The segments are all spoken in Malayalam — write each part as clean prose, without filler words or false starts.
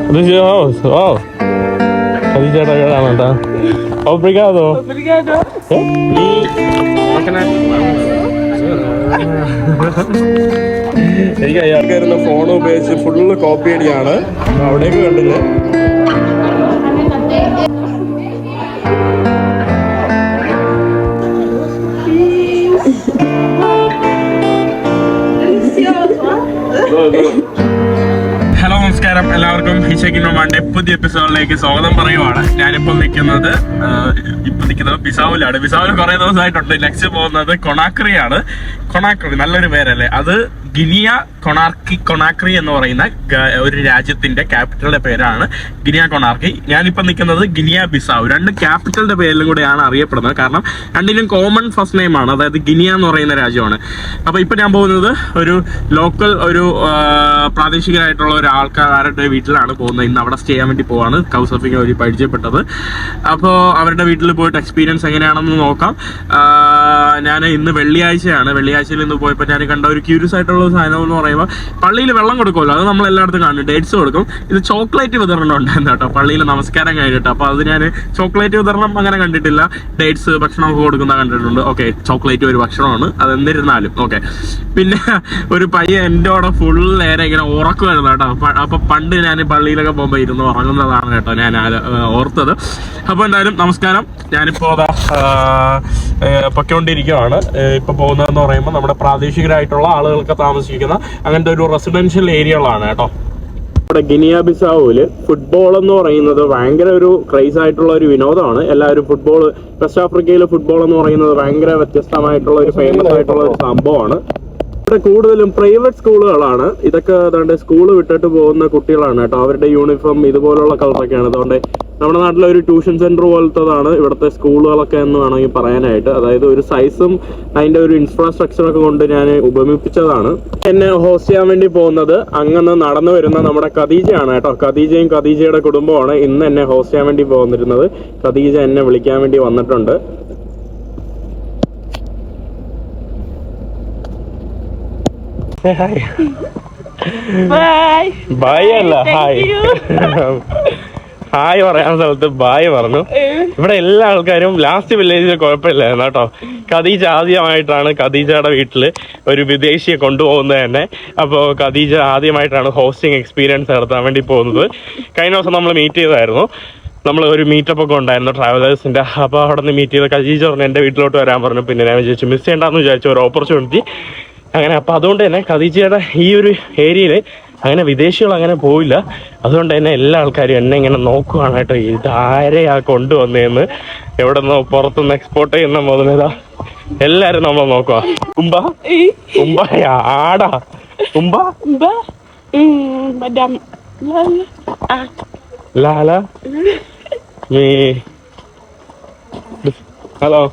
This is your house. Wow. Khadija Tagalanta. Obrigado. Obrigado. എനിക്ക് അയാൾക്കാരുന്ന ഫോൺ ഉപയോഗിച്ച് ഫുള്ള് കോപ്പി അടിയാണ്. അവിടേക്ക് കണ്ടില്ലേ? ഹലോ നമസ്കാരം, എല്ലാവർക്കും ഹിഷക്കിനോ മണ്ടേ പുതിയ എപ്പിസോഡിലേക്ക് സ്വാഗതം പറയുവാണ്. ഞാനിപ്പോൾ നിൽക്കുന്നത് ബിസാവിലാണ്. ബിസാവിൽ കുറെ ദിവസമായിട്ടുണ്ട്. നെക്സ്റ്റ് പോകുന്നത് കൊണാക്രിയാണ്. കൊണാക്രി നല്ലൊരു പേരല്ലേ? അത് ഗിനിയ കൊണാക്രി എന്ന് പറയുന്ന ഒരു രാജ്യത്തിന്റെ ക്യാപിറ്റലിന്റെ പേരാണ് ഗിനിയ കൊണാക്രി. ഞാനിപ്പോൾ നിൽക്കുന്നത് ഗിനിയ ബിസാവ്. രണ്ട് ക്യാപിറ്റലിന്റെ പേരിലും കൂടെയാണ് അറിയപ്പെടുന്നത്. കാരണം രണ്ടിനും കോമൺ ഫസ്റ്റ് നെയിം ആണ്. അതായത് ഗിനിയ എന്ന് പറയുന്ന രാജ്യമാണ്. അപ്പോൾ ഇപ്പൊ ഞാൻ പോകുന്നത് ഒരു ലോക്കൽ പ്രാദേശികരായിട്ടുള്ള ഒരു ആൾക്കാരുടെ വീട്ടിലാണ് പോകുന്നത്. ഇന്ന് അവിടെ സ്റ്റേ ചെയ്യാൻ വേണ്ടി പോവാണ്. കൗസഫിക്ക് വഴി പരിചയപ്പെട്ടത്. അപ്പോൾ അവരുടെ വീട്ടിൽ പോയിട്ട് എക്സ്പീരിയൻസ് എങ്ങനെയാണെന്ന് നോക്കാം. ഞാൻ ഇന്ന് വെള്ളിയാഴ്ചയിൽ ഇന്ന് പോയപ്പോൾ ഞാൻ കണ്ട ഒരു ക്യൂരിയസ് ആയിട്ടുള്ള സാധനം എന്ന് പറയുമ്പോൾ, പള്ളിയിൽ വെള്ളം കൊടുക്കുമല്ലോ, അത് നമ്മൾ എല്ലായിടത്തും കാണും. ഡേറ്റ്സ് കൊടുക്കും. ഇത് ചോക്ലേറ്റ് വിതരണം ഉണ്ടായിരുന്നു കേട്ടോ, പള്ളിയിൽ നമസ്കാരം കഴിഞ്ഞിട്ട്. അപ്പോൾ അത് ഞാൻ ചോക്ലേറ്റ് വിതരണം അങ്ങനെ കണ്ടിട്ടില്ല. ഡേറ്റ്സ് ഭക്ഷണമൊക്കെ കൊടുക്കുന്ന കണ്ടിട്ടുണ്ട്. ഓക്കെ, ചോക്ലേറ്റ് ഒരു ഭക്ഷണമാണ്, അത് എന്നിരുന്നാലും ഓക്കെ. പിന്നെ ഒരു പയ്യൻ എൻ്റെ അവിടെ ഫുൾ നേരെ ഇങ്ങനെ ഉറക്കുമായിരുന്നു കേട്ടോ. അപ്പോൾ പണ്ട് ഞാൻ പള്ളിയിലൊക്കെ പോകുമ്പോൾ ഇരുന്ന് ഉറങ്ങുന്നതാണ് കേട്ടോ ഞാൻ ഓർത്തത്. അപ്പോൾ എന്തായാലും നമസ്കാരം. ഞാനിപ്പോൾ പൊയ്ക്കൊണ്ടിരിക്കുകയാണ്. ഇപ്പോൾ പോകുന്നതെന്ന് പറയുമ്പോൾ നമ്മുടെ പ്രാദേശികരായിട്ടുള്ള ആളുകൾക്ക് താമസിക്കുന്ന അങ്ങനത്തെ ഒരു റെസിഡൻഷ്യൽ ഏരിയകളാണ് കേട്ടോ. ഇവിടെ ഗിനിയ ബിസാവുവിൽ ഫുട്ബോൾ എന്ന് പറയുന്നത് ഭയങ്കര ഒരു ക്രൈസ് ആയിട്ടുള്ള ഒരു വിനോദമാണ്. എല്ലാവരും ഫുട്ബോൾ, വെസ്റ്റ് ആഫ്രിക്കയിൽ ഫുട്ബോൾ എന്ന് പറയുന്നത് ഭയങ്കര വ്യത്യസ്തമായിട്ടുള്ള ഒരു ഫേമസ് ആയിട്ടുള്ള ഒരു സംഭവമാണ്. ഇവിടെ കൂടുതലും പ്രൈവറ്റ് സ്കൂളുകളാണ്. ഇതൊക്കെ അതുകൊണ്ട് സ്കൂൾ വിട്ടിട്ട് പോകുന്ന കുട്ടികളാണ് കേട്ടോ. അവരുടെ യൂണിഫോം ഇതുപോലുള്ള കളറൊക്കെയാണ്. അതുകൊണ്ട് നമ്മുടെ നാട്ടിലെ ഒരു ട്യൂഷൻ സെന്റർ പോലത്തതാണ് ഇവിടുത്തെ സ്കൂളുകളൊക്കെ എന്ന് വേണമെങ്കിൽ പറയാനായിട്ട്. അതായത് ഒരു സൈസും അതിന്റെ ഒരു ഇൻഫ്രാസ്ട്രക്ചറൊക്കെ കൊണ്ട് ഞാൻ ഉപമിപ്പിച്ചതാണ്. എന്നെ ഹോസ്റ്റ് ചെയ്യാൻ വേണ്ടി പോകുന്നത് അങ്ങനെ നടന്നു വരുന്ന നമ്മുടെ ഖദീജയാണ് കേട്ടോ. ഖദീജയും ഖദീജയുടെ കുടുംബമാണ് ഇന്ന് എന്നെ ഹോസ്റ്റ് ചെയ്യാൻ വേണ്ടി പോകുന്നിരുന്നത്. ഖദീജ എന്നെ വിളിക്കാൻ വേണ്ടി വന്നിട്ടുണ്ട്. ബായ് അല്ല ഹായ്. ഹായ് പറയാൻ സ്ഥലത്ത് ബായ് പറഞ്ഞു. ഇവിടെ എല്ലാ ആൾക്കാരും ലാസ്റ്റ് വില്ലേജിൽ കുഴപ്പമില്ലായിരുന്നു കേട്ടോ. ഖദീജ ആദ്യമായിട്ടാണ് ഖദീജയുടെ വീട്ടില് ഒരു വിദേശിയെ കൊണ്ടുപോകുന്നത് തന്നെ. അപ്പോൾ ഖദീജ ആദ്യമായിട്ടാണ് ഹോസ്റ്റിംഗ് എക്സ്പീരിയൻസ് നടത്താൻ വേണ്ടി പോകുന്നത്. കഴിഞ്ഞ ദിവസം നമ്മൾ മീറ്റ് ചെയ്തായിരുന്നു. നമ്മൾ ഒരു മീറ്റപ്പ് ഒക്കെ ഉണ്ടായിരുന്നു ട്രാവലേഴ്സിന്റെ. അപ്പോൾ അവിടെ നിന്ന് മീറ്റ് ചെയ്ത ഖദീജ പറഞ്ഞു എൻ്റെ വീട്ടിലോട്ട് വരാൻ പറഞ്ഞു. പിന്നെ ഞാൻ വിചാരിച്ചു മിസ് ചെയ്യണ്ടെന്ന് വിചാരിച്ചു, ഒരു ഓപ്പർച്യൂണിറ്റി അങ്ങനെ. അപ്പം അതുകൊണ്ട് തന്നെ ഖദീജയുടെ ഈ ഒരു ഏരിയയിൽ അങ്ങനെ വിദേശികൾ അങ്ങനെ പോയില്ല. അതുകൊണ്ട് തന്നെ എല്ലാ ആൾക്കാരും എന്നെ ഇങ്ങനെ നോക്കുവാണ് കേട്ടോ. ഇതാരെയാ കൊണ്ടുവന്നേന്ന്, എവിടെ നിന്നോ പുറത്തുനിന്ന് എക്സ്പോർട്ട് ചെയ്യുന്ന മുതലേതാ എല്ലാരും നമ്മളെ നോക്കുക. ആടാ ലാല നീ hello.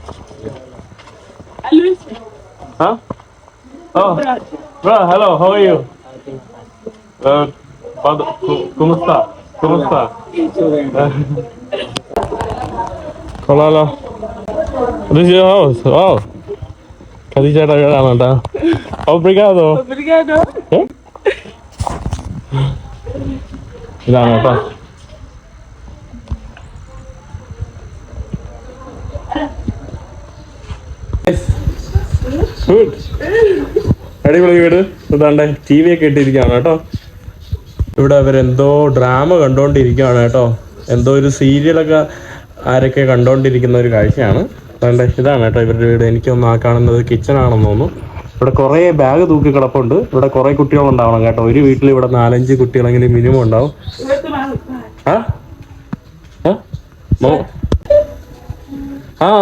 Oh, bro, hello, how are you? ¿Cómo está? Hola. This is your house. Wow. Khadija Tagalanta. Obrigado. ഇതാണ് കേട്ടോ. അടിപൊളി വീട്. ഇതാണ്ട് ടി വി ഒക്കെ ഇട്ടിരിക്കുകയാണ് കേട്ടോ. ഇവിടെ അവരെന്തോ ഡ്രാമ കണ്ടോണ്ടിരിക്കുകയാണ് കേട്ടോ. എന്തോ ഒരു സീരിയലൊക്കെ ആരൊക്കെ കണ്ടോണ്ടിരിക്കുന്ന ഒരു കാഴ്ചയാണ്. അതുകൊണ്ട് ഇതാണ് കേട്ടോ ഇവരുടെ വീട്. എനിക്കൊന്ന് ആ കാണുന്നത് കിച്ചൺ ആണെന്ന് തോന്നുന്നു. ഇവിടെ കുറേ ബാഗ് തൂക്കി കിടപ്പുണ്ട്. ഇവിടെ കുറേ കുട്ടികളുണ്ടാവണം കേട്ടോ. ഒരു വീട്ടിൽ ഇവിടെ 4-5 കുട്ടികളെങ്കിലും മിനിമം ഉണ്ടാവും.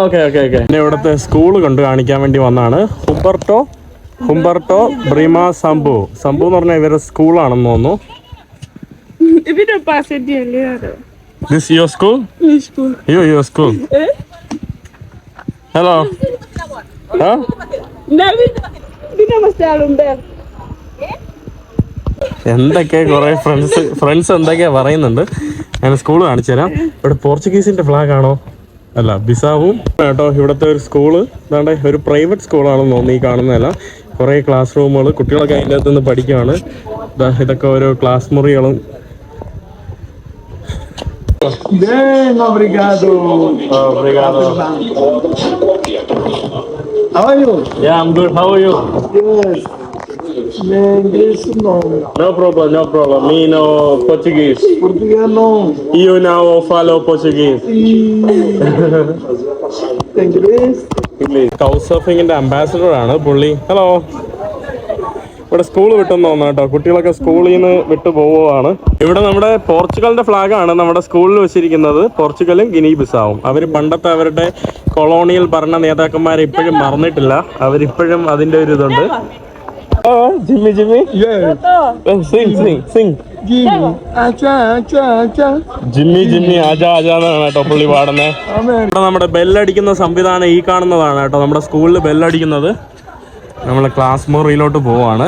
ഓക്കെ. പിന്നെ ഇവിടുത്തെ സ്കൂള് കൊണ്ട് കാണിക്കാൻ വേണ്ടി വന്നാണ്. ഹുംബർട്ടോ ബ്രിമ സംഭു എന്ന് പറഞ്ഞാൽ ഇവരുടെ സ്കൂളാണെന്ന് തോന്നുന്നു. This your school? Your school. Hello. എന്തൊക്കെ കുറെ ഫ്രണ്ട്സ് എന്തൊക്കെയാ പറയുന്നുണ്ട്. ഞാൻ സ്കൂൾ കാണിച്ചു തരാം. ഇവിടെ പോർച്ചുഗീസിന്റെ ഫ്ലാഗ് ആണോ? അല്ല, ബിസാവും കേട്ടോ. ഇവിടുത്തെ ഒരു സ്കൂള് ഇതാണ്ട് ഒരു പ്രൈവറ്റ് സ്കൂളാണെന്ന് തോന്നുന്നു. ഈ കാണുന്നതല്ല, കുറേ ക്ലാസ് റൂമുകൾ, കുട്ടികളൊക്കെ അതിൻ്റെ അകത്ത് നിന്ന് പഠിക്കുകയാണ്. ഇതൊക്കെ ഓരോ ക്ലാസ് മുറികളും Bem, obrigado. Obrigado. How are you? Yeah, I'm good. How are you? Yes. English no. No problem. Me know Portuguese. Português no. You now follow Portuguese. English. Couch സർഫിങ്ങിന്റെ അംബാസഡർ ആണ് പുള്ളി. ഹലോ. ഇവിടെ സ്കൂൾ വിട്ടെന്ന് തോന്നുന്നു കേട്ടോ. കുട്ടികളൊക്കെ സ്കൂളിൽ നിന്ന് വിട്ടു പോവുകയാണ്. ഇവിടെ നമ്മുടെ പോർച്ചുഗലിന്റെ ഫ്ലാഗ് ആണ് നമ്മുടെ സ്കൂളിൽ വെച്ചിരിക്കുന്നത്. പോർച്ചുഗലും ഗിനി ബിസാവും. അവർ പണ്ടത്തെ അവരുടെ കൊളോണിയൽ ഭരണ നേതാക്കന്മാരെ ഇപ്പോഴും മറന്നിട്ടില്ല. അവരിപ്പോഴും അതിന്റെ ഒരു ഇതുണ്ട്. ജിമ്മി ജിമ്മി ആജാ ആജാന്നാണ് കേട്ടോ പുള്ളി പാടുന്നത്. ഇവിടെ നമ്മുടെ ബെല്ലടിക്കുന്ന സംവിധാനം ഈ കാണുന്നതാണ് കേട്ടോ. നമ്മുടെ സ്കൂളിൽ ബെല്ലടിക്കുന്നത്. നമ്മൾ ക്ലാസ് മുറിയിലോട്ട് പോവാണ്.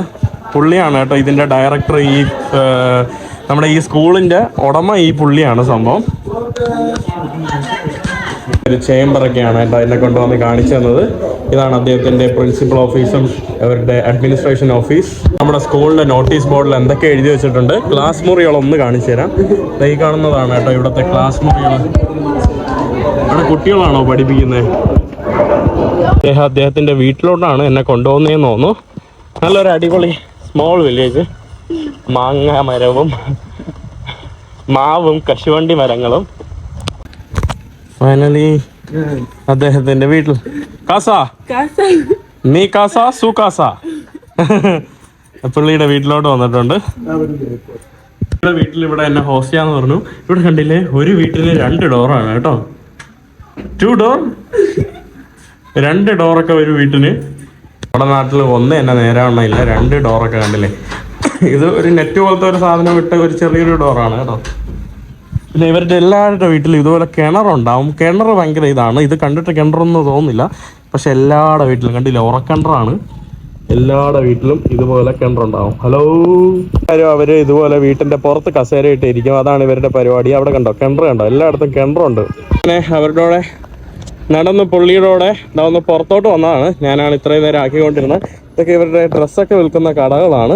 പുള്ളിയാണ് കേട്ടോ ഇതിന്റെ ഡയറക്ടർ. ഈ നമ്മുടെ ഈ സ്കൂളിന്റെ ഉടമ ഈ പുള്ളിയാണ് സംഭവം. ഒരു ചേംബറൊക്കെയാണ് കേട്ടോ എന്നെ കൊണ്ടുവന്ന് കാണിച്ചു തന്നത്. ഇതാണ് അദ്ദേഹത്തിന്റെ പ്രിൻസിപ്പൽ ഓഫീസും അവരുടെ അഡ്മിനിസ്ട്രേഷൻ ഓഫീസ്. നമ്മുടെ സ്കൂളിന്റെ നോട്ടീസ് ബോർഡിൽ എന്തൊക്കെ എഴുതി വെച്ചിട്ടുണ്ട്. ക്ലാസ് മുറികളൊന്ന് കാണിച്ചു തരാം. ഈ കാണുന്നതാണ് കേട്ടോ ഇവിടുത്തെ ക്ലാസ് മുറികൾ. ഇവിടെ കുട്ടികളാണോ പഠിപ്പിക്കുന്നത്? അദ്ദേഹത്തിന്റെ വീട്ടിലോട്ടാണ് എന്നെ കൊണ്ടുപോകുന്നതെന്ന് തോന്നുന്നു. നല്ലൊരു അടിപൊളി സ്മോൾ വില്ലേജ്. മാങ്ങ മരവും മാവും കശുവണ്ടി മരങ്ങളും. ഫൈനലി അദ്ദേഹത്തിന്റെ വീട്ടിൽ നീ കാസ സു കാസ പുള്ളിയുടെ വീട്ടിലോട്ട് വന്നിട്ടുണ്ട്. വീട്ടിൽ ഇവിടെ എന്നെ ഹോസ്റ്റ് ചെയ്യാന്ന് പറഞ്ഞു. ഇവിടെ കണ്ടില്ലേ, ഒരു വീട്ടില് 2 ഡോറാണ് കേട്ടോ. 2 ഡോർ, 2 ഡോറൊക്കെ ഒരു വീട്ടിന്. നമ്മുടെ നാട്ടിൽ ഒന്ന് തന്നെ നേരാവണ്ണയില്ല. 2 ഡോറൊക്കെ കണ്ടില്ലേ. ഇത് ഒരു നെറ്റ് പോലത്തെ ഒരു സാധനം ഇട്ട് ഒരു ചെറിയൊരു ഡോറാണ് കേട്ടോ. പിന്നെ ഇവരുടെ എല്ലാവരുടെ വീട്ടിലും ഇതുപോലെ കിണറുണ്ടാവും. കിണർ ഭയങ്കര ഇതാണ്. ഇത് കണ്ടിട്ട് കിണറൊന്നും തോന്നുന്നില്ല, പക്ഷെ എല്ലാവരുടെ വീട്ടിലും കണ്ടില്ല ഉറക്കിണറാണ്. എല്ലാവരുടെ വീട്ടിലും ഇതുപോലെ കിണറുണ്ടാവും. ഹലോ. അവര് ഇതുപോലെ വീട്ടിന്റെ പുറത്ത് കസേര ഇട്ടിരിക്കും. അതാണ് ഇവരുടെ പരിപാടി. അവിടെ കണ്ടോ കിണർ കണ്ടോ? എല്ലായിടത്തും കിണറുണ്ട്. പിന്നെ അവരുടെ നടന്ന് പുള്ളിയുടെ ഒന്ന് പുറത്തോട്ട് വന്നതാണ്. ഞാനാണ് ഇത്രയും നേരം ആക്കിക്കൊണ്ടിരുന്നത്. ഇതൊക്കെ ഇവരുടെ ഡ്രസ്സൊക്കെ വിൽക്കുന്ന കടകളാണ്.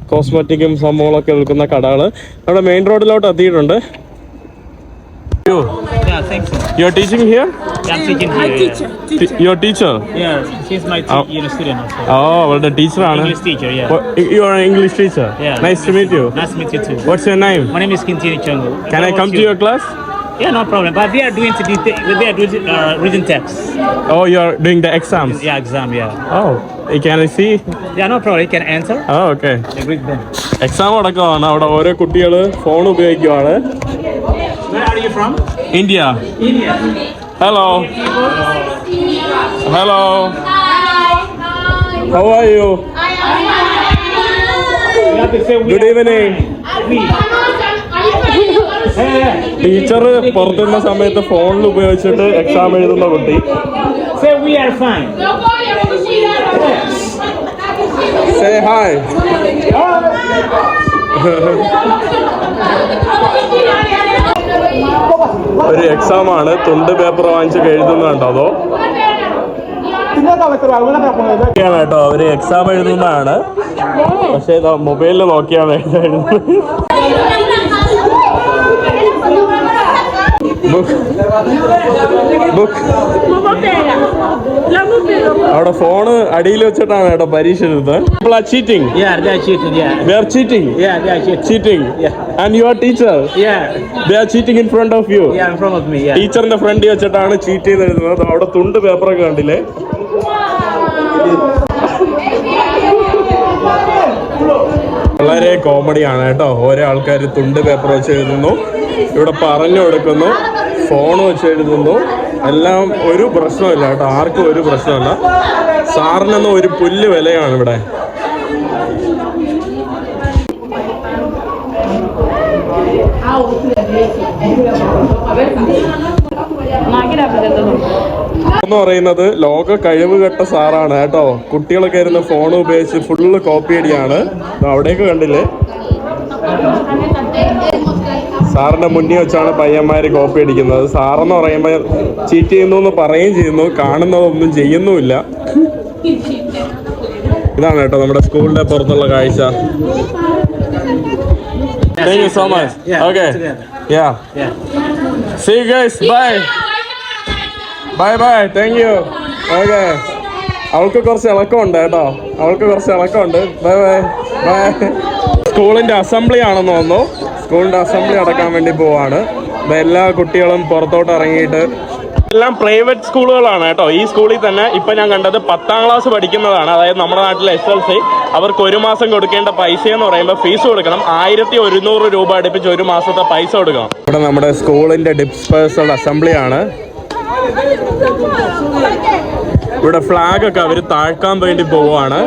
കോസ്മെറ്റിക്കും സംഭവങ്ങളൊക്കെ വിൽക്കുന്ന കടകൾ നമ്മുടെ മെയിൻ റോഡിലോട്ട് എത്തിയിട്ടുണ്ട്. Yeah, thanks. You're teaching here? Yeah, I'm teaching here. Your teacher? Yeah, she's my student also. Oh, well, the teacher. English teacher, yeah. You are an English teacher? Yeah. Nice to meet you. Nice to meet you too. What's your name? My name is Kintini Chongo. Can I come to your class? Yeah, no problem. But they are doing reading text. Oh, you're doing the exams? Yeah, exam, yeah. Oh, can I see? Yeah, no problem. You can answer. Oh, okay. Read them. Exam അടക്കമാണ്. അവിടെ ഓരോ കുട്ടികൾ ഫോൺ ഉപയോഗിക്കുവാണ്. Where are you from? India. India. Hello. Hello. How are you? You have to say we. Good evening. We. Teacher പുറത്തുന്ന സമയത്ത് ഫോണിൽ ഉപയോഗിച്ചിട്ട് എക്സാം എഴുതുന്ന കുട്ടി. Say we are fine. Say hi. ഒരു എക്സാം ആണ്. തുണ്ട് പേപ്പർ വാങ്ങിച്ച് എഴുതുന്നുണ്ടോ? അതോ കേട്ടോ അവര് എക്സാം എഴുതുന്നതാണ്. പക്ഷെ മൊബൈലിൽ നോക്കിയാണ് എഴുതുന്നത്. അവിടെ ഫോണ് അടിയിൽ വെച്ചിട്ടാണ് കേട്ടോ പരീക്ഷ എഴുതുന്നത്. Cheating. They are cheating. Yeah, they are Cheating. Yeah. And your teacher? Yeah. They are cheating in front of you? Yeah, in front of me. Yeah. ടീച്ചറിന്റെ ഫ്രണ്ട് വെച്ചിട്ടാണ് ചീറ്റ് ചെയ്ത് എഴുതുന്നത്. അവിടെ തുണ്ട് പേപ്പറൊക്കെ കണ്ടില്ലേ. വളരെ കോമഡിയാണ് കേട്ടോ. ഓരോ ആൾക്കാർ തുണ്ട് പേപ്പർ വെച്ച് എഴുതുന്നു, ഇവിടെ പറഞ്ഞു കൊടുക്കുന്നു, ഫോൺ വെച്ച് എഴുതുന്നു. എല്ലാം ഒരു പ്രശ്നമില്ല കേട്ടോ. ആർക്കും ഒരു പ്രശ്നമില്ല. സാറിനൊന്നും ഒരു പുല്ല് വിലയാണ് ഇവിടെ. എന്ന് പറയുന്നത് ലോക കഴിവുകെട്ട സാറാണ് കേട്ടോ. കുട്ടികളൊക്കെ ഇരുന്ന് ഫോൺ ഉപയോഗിച്ച് ഫുള്ള് കോപ്പി അടിയാണ്. അവിടേക്ക് കണ്ടില്ലേ, സാറിന്റെ മുന്നിൽ വെച്ചാണ് പയ്യന്മാര് കോപ്പി അടിക്കുന്നത്. സാറെന്ന് പറയുമ്പോൾ ചീറ്റ് ചെയ്യുന്നു എന്ന് പറയുകയും ചെയ്യുന്നു, കാണുന്നതൊന്നും ചെയ്യുന്നുമില്ല. ഇതാണ് കേട്ടോ നമ്മുടെ സ്കൂളിന്റെ പുറത്തുള്ള കാഴ്ച. Thank you so much. Okay. Yeah. See you guys. Bye. Bye bye. Thank you. Okay. അവൾക്ക് കുറച്ച് ഇളക്കമുണ്ട് കേട്ടോ. Bye bye. ബൈ. സ്കൂളിന്റെ അസംബ്ലി ആണെന്ന് തോന്നുന്നു. സ്കൂളിന്റെ അസംബ്ലി അടക്കാൻ വേണ്ടി പോവാണ്. എല്ലാ കുട്ടികളും പുറത്തോട്ട് ഇറങ്ങിയിട്ട് എല്ലാം പ്രൈവറ്റ് സ്കൂളുകളാണ് കേട്ടോ. ഈ സ്കൂളിൽ തന്നെ ഇപ്പൊ ഞാൻ കണ്ടത് 10ാം ക്ലാസ് പഠിക്കുന്നതാണ്. അതായത് നമ്മുടെ നാട്ടിലെ SLC. അവർക്ക് ഒരു മാസം കൊടുക്കേണ്ട പൈസ എന്ന് പറയുമ്പോൾ ഫീസ് കൊടുക്കണം. 1100 രൂപ അടുപ്പിച്ച് ഒരു മാസത്തെ പൈസ കൊടുക്കണം. ഇവിടെ നമ്മുടെ സ്കൂളിന്റെ ഡിസ്പേഴ്സൽ അസംബ്ലി ആണ്. ഇവിടെ ഫ്ലാഗ് ഒക്കെ അവർ താഴ്ക്കാൻ വേണ്ടി പോവുകയാണ്.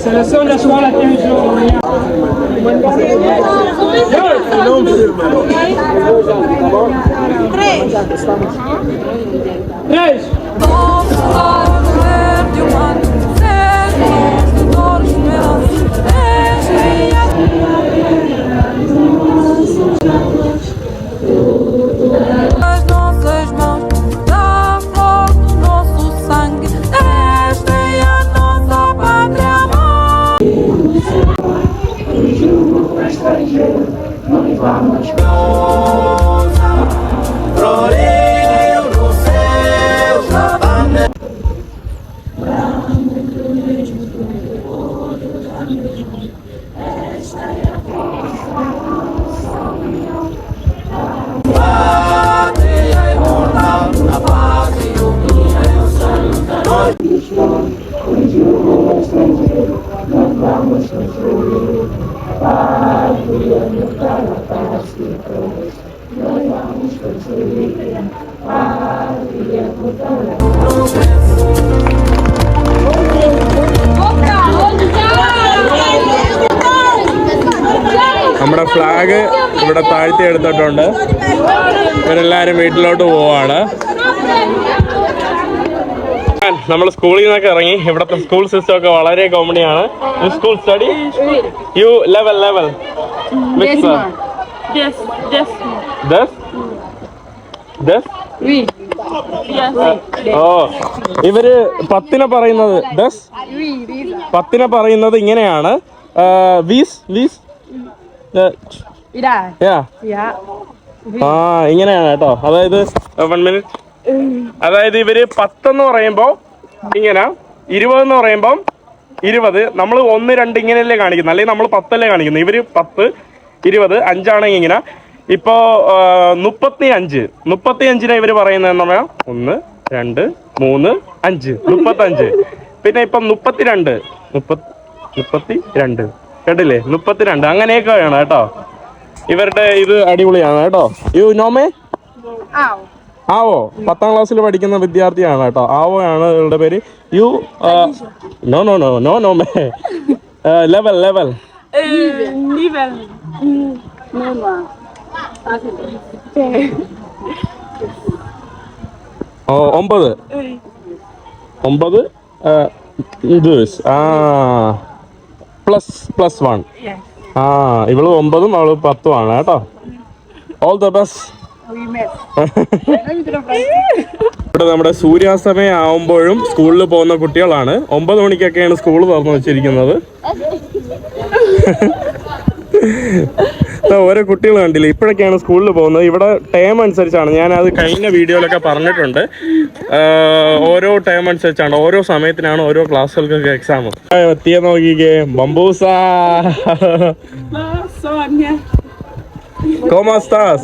Seleção da escola tem jogo. 3. As nossas mãos dá flor do nosso sangue. Esta é a nossa pátria amor. നമ്മുടെ ഫ്ലാഗ് ഇവിടെ താഴ്ത്തി എടുത്തിട്ടുണ്ട്. ഇവരെല്ലാരും വീട്ടിലോട്ട് പോവാണ്. നമ്മൾ സ്കൂളിൽ നിന്നൊക്കെ ഇറങ്ങി. ഇവിടുത്തെ സ്കൂൾ സിസ്റ്റം ഒക്കെ വളരെ കോമഡിയാണ്. സ്കൂൾ സ്റ്റഡി യു ലെവൽ ഓ ഇവര് 10നെ പറയുന്നത് 10നെ പറയുന്നത് ഇങ്ങനെയാണ്. ഇങ്ങനെയാണ് കേട്ടോ. അതായത് 1 മിനിറ്റ്. അതായത് ഇവര് 10 എന്ന് പറയുമ്പോ ഇങ്ങനെ, 20 എന്ന് പറയുമ്പോ 20. നമ്മൾ 1, 2 ഇങ്ങനെയല്ലേ കാണിക്കുന്നത്, അല്ലെങ്കിൽ നമ്മൾ 10 അല്ലേ കാണിക്കുന്നത്. ഇവര് 10, 20, 5 ആണെങ്കിൽ ഇങ്ങനെ. ഇപ്പോ 35നെ ഇവര് പറയുന്നത് എന്ന് പറഞ്ഞാൽ 1, 2, 3, 5 35. പിന്നെ ഇപ്പം 32 കേട്ടില്ലേ, 32 അങ്ങനെയൊക്കെ വേണം കേട്ടോ. ഇവരുടെ ഇത് അടിപൊളിയാണ് കേട്ടോ. യു നോമേ ആവോ 10ാം ക്ലാസ്സിൽ പഠിക്കുന്ന വിദ്യാർത്ഥിയാണ് കേട്ടോ. ആവോ ആണ് ഇവരുടെ പേര്. യു നോമേ ലെവൽ ഓ 9 പ്ലസ് 1. ഇവള് 9ഉം അവള് 10ഉം ആണ് കേട്ടോ. All the best. ഇവിടെ നമ്മുടെ സൂര്യാസ്തമയം ആവുമ്പോഴും സ്കൂളിൽ പോകുന്ന കുട്ടികളാണ്. 9 മണിക്കൊക്കെയാണ് സ്കൂൾ തുറന്നു വെച്ചിരിക്കുന്നത്. ഓരോ കുട്ടികൾ കണ്ടില്ല, ഇപ്പോഴൊക്കെയാണ് സ്കൂളിൽ പോകുന്നത്. ഇവിടെ ടേം അനുസരിച്ചാണ്. ഞാനത് കഴിഞ്ഞ വീഡിയോയിലൊക്കെ പറഞ്ഞിട്ടുണ്ട്. ഓരോ ടേം അനുസരിച്ചാണ്, ഓരോ സമയത്തിനാണ് ഓരോ ക്ലാസ്സുകൾക്കൊക്കെ എക്സാം. എത്തിയ നോക്കിക്കേ ബംബൂസാ. ¿Cómo estás?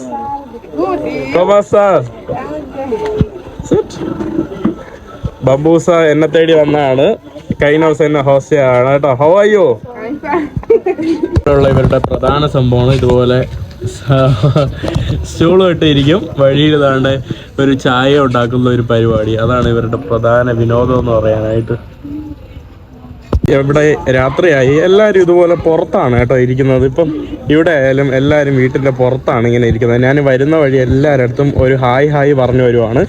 ബംബൂസ എന്നെ തേടി വന്നതാണ്. കഴിഞ്ഞ ദിവസം എന്നെ ഹോസ്റ്റ് ആണ് കേട്ടോ. How are you? ഇവരുടെ പ്രധാന സംഭവമാണ് ഇതുപോലെ സ്റ്റൂളും ഇട്ടിരിക്കും. വഴിയിൽ താണ്ട് ഒരു ചായ ഉണ്ടാക്കുന്ന ഒരു പരിപാടി. അതാണ് ഇവരുടെ പ്രധാന വിനോദം എന്ന് പറയാനായിട്ട്. ഇവിടെ രാത്രിയായി, എല്ലാവരും ഇതുപോലെ പുറത്താണ് കേട്ടോ ഇരിക്കുന്നത്. ഇപ്പം ഇവിടെ ആയാലും എല്ലാവരും വീട്ടിൻ്റെ പുറത്താണ് ഇങ്ങനെ ഇരിക്കുന്നത്. ഞാൻ വരുന്ന വഴി എല്ലാവരുടെ അടുത്തും ഒരു ഹായ് പറഞ്ഞു വരുവാണ്.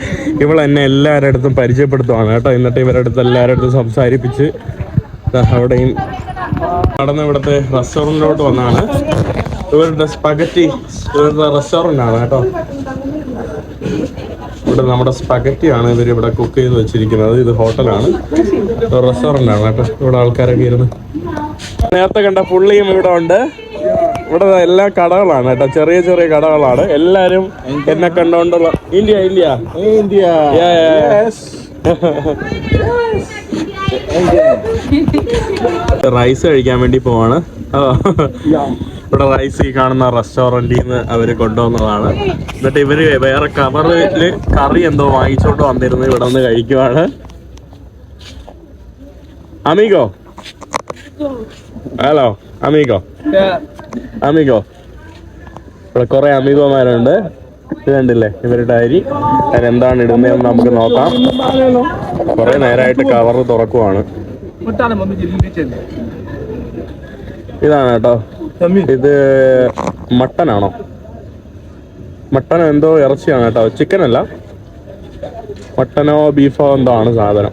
ഇവളെന്നെ എല്ലാവരുടെ അടുത്തും പരിചയപ്പെടുത്തുവാണ് കേട്ടോ. എന്നിട്ട് ഇവരുടെ അടുത്ത് എല്ലാവരുടെ അടുത്തും സംസാരിപ്പിച്ച് അവിടെയും നടന്ന് ഇവിടുത്തെ റെസ്റ്റോറൻറ്റിലോട്ട് വന്നാണ്. ഇവരുടെ സ്പഗറ്റി ഇവരുടെ റെസ്റ്റോറൻ്റ് ആണ് കേട്ടോ. ഇവിടെ നമ്മുടെ സ്പഗറ്റി ആണ് ഇവർ ഇവിടെ കുക്ക് ചെയ്ത് വെച്ചിരിക്കുന്നത്. ഇത് ഹോട്ടലാണ്, റെസ്റ്റോറൻ്റ് ആണ് കേട്ടോ. ഇവിടെ ആൾക്കാരൊക്കെ ഇരുന്ന് നേരത്തെ കണ്ട പുള്ളിയും ഇവിടെ ഉണ്ട്. ഇവിടെ എല്ലാ കടകളാണ് കേട്ടോ, ചെറിയ ചെറിയ കടകളാണ്. എല്ലാരും എന്നെ കണ്ടോണ്ടുള്ള India India India. Yes. Rice കഴിക്കാൻ വേണ്ടി പോവാണ്. ഇവിടെ റൈസ് ഈ കാണുന്ന റെസ്റ്റോറൻറ്റിൽ നിന്ന് അവർ കൊണ്ടുവന്നതാണ്. എന്നിട്ട് ഇവര് വേറെ കവറില് കറി എന്തോ വാങ്ങിച്ചോണ്ട് വന്നിരുന്നു ഇവിടെ നിന്ന് കഴിക്കുവാണ്. Amigo, hello amigo, amigo. ഇവിടെ കുറെ അമീഗോമാരുണ്ട്. ഇത് കണ്ടില്ലേ ഇവരുടെ അരി. അതിനെന്താണ് ഇടുന്നതെന്ന് നമുക്ക് നോക്കാം. കുറെ നേരമായിട്ട് കവറ് തുറക്കുവാണ്. ഇതാണ് കേട്ടോ, ഇത് മട്ടനാണോ? മട്ടൻ എന്തോ ഇറച്ചിയാണ് കേട്ടോ, ചിക്കൻ അല്ല. മട്ടനോ ബീഫോ എന്തോ ആണ് സാധനം.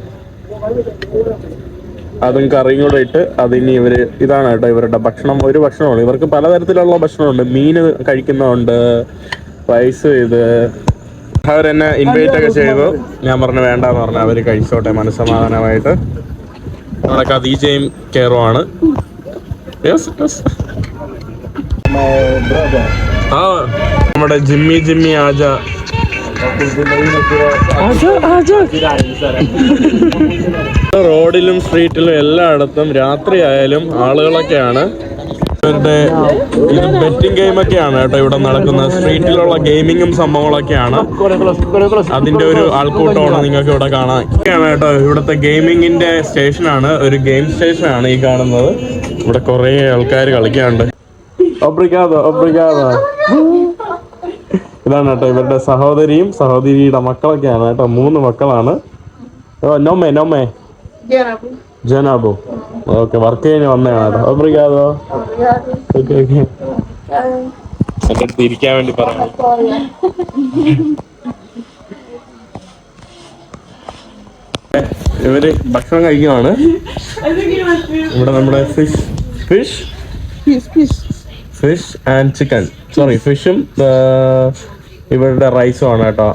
അതും കറിയും കൂടെ ഇട്ട് അതിനി ഇവര് ഇതാണ് കേട്ടോ ഇവരുടെ ഭക്ഷണം. ഒരു ഭക്ഷണമാണ് ഇവർക്ക്, പലതരത്തിലുള്ള ഭക്ഷണമുണ്ട്. മീന് കഴിക്കുന്നതുണ്ട്, റൈസ്. ഇത് അവരെന്നെ ഇൻവൈറ്റ് ഒക്കെ ചെയ്തു. ഞാൻ പറഞ്ഞു വേണ്ടെന്ന് പറഞ്ഞു. അവര് കഴിച്ചോട്ടെ മനസ്സമാധാനമായിട്ട്. നമ്മുടെ ഖദീജയും കെയറുമാണ്. My brother. ആ നമ്മുടെ ജിമ്മി ആജ റോഡിലും സ്ട്രീറ്റിലും എല്ലായിടത്തും രാത്രിയായാലും ആളുകളൊക്കെയാണ്. ഇവരുടെ ഇത് ബെറ്റിംഗ് ഗെയിമൊക്കെയാണ് കേട്ടോ ഇവിടെ നടക്കുന്നത്. സ്ട്രീറ്റിലുള്ള ഗെയിമിങ്ങും സംഭവങ്ങളൊക്കെയാണ്. അതിന്റെ ഒരു ആൾക്കൂട്ടമാണ് നിങ്ങൾക്ക് ഇവിടെ കാണാൻ കേട്ടോ. ഇവിടുത്തെ ഗെയിമിങ്ങിന്റെ സ്റ്റേഷനാണ്, ഒരു ഗെയിം സ്റ്റേഷനാണ് ഈ കാണുന്നത്. ഇവിടെ കുറെ ആൾക്കാർ കളിക്കാനുണ്ട്. ഇതാണ് കേട്ടോ ഇവരുടെ സഹോദരിയും സഹോദരിയുടെ മക്കളൊക്കെയാണ് കേട്ടോ. 3 മക്കളാണ്. നോമേ ജനാബു. ഓക്കെ, വർക്ക് കഴിഞ്ഞ് വന്നതാണ് കേട്ടോ. ഒബ്രിഗാദോ. ഓക്കെ ഓക്കെ, എന്റെ അടുത്ത് ഇരിക്കാൻ വേണ്ടി പറഞ്ഞു. ഇവര് ഭക്ഷണം കഴിക്കുവാണ്. ഇവിടെ നമ്മുടെ ഫിഷ് ആൻഡ് ചിക്കൻ, സോറി ഫിഷും ഇവരുടെ റൈസും ആണ് കേട്ടോ.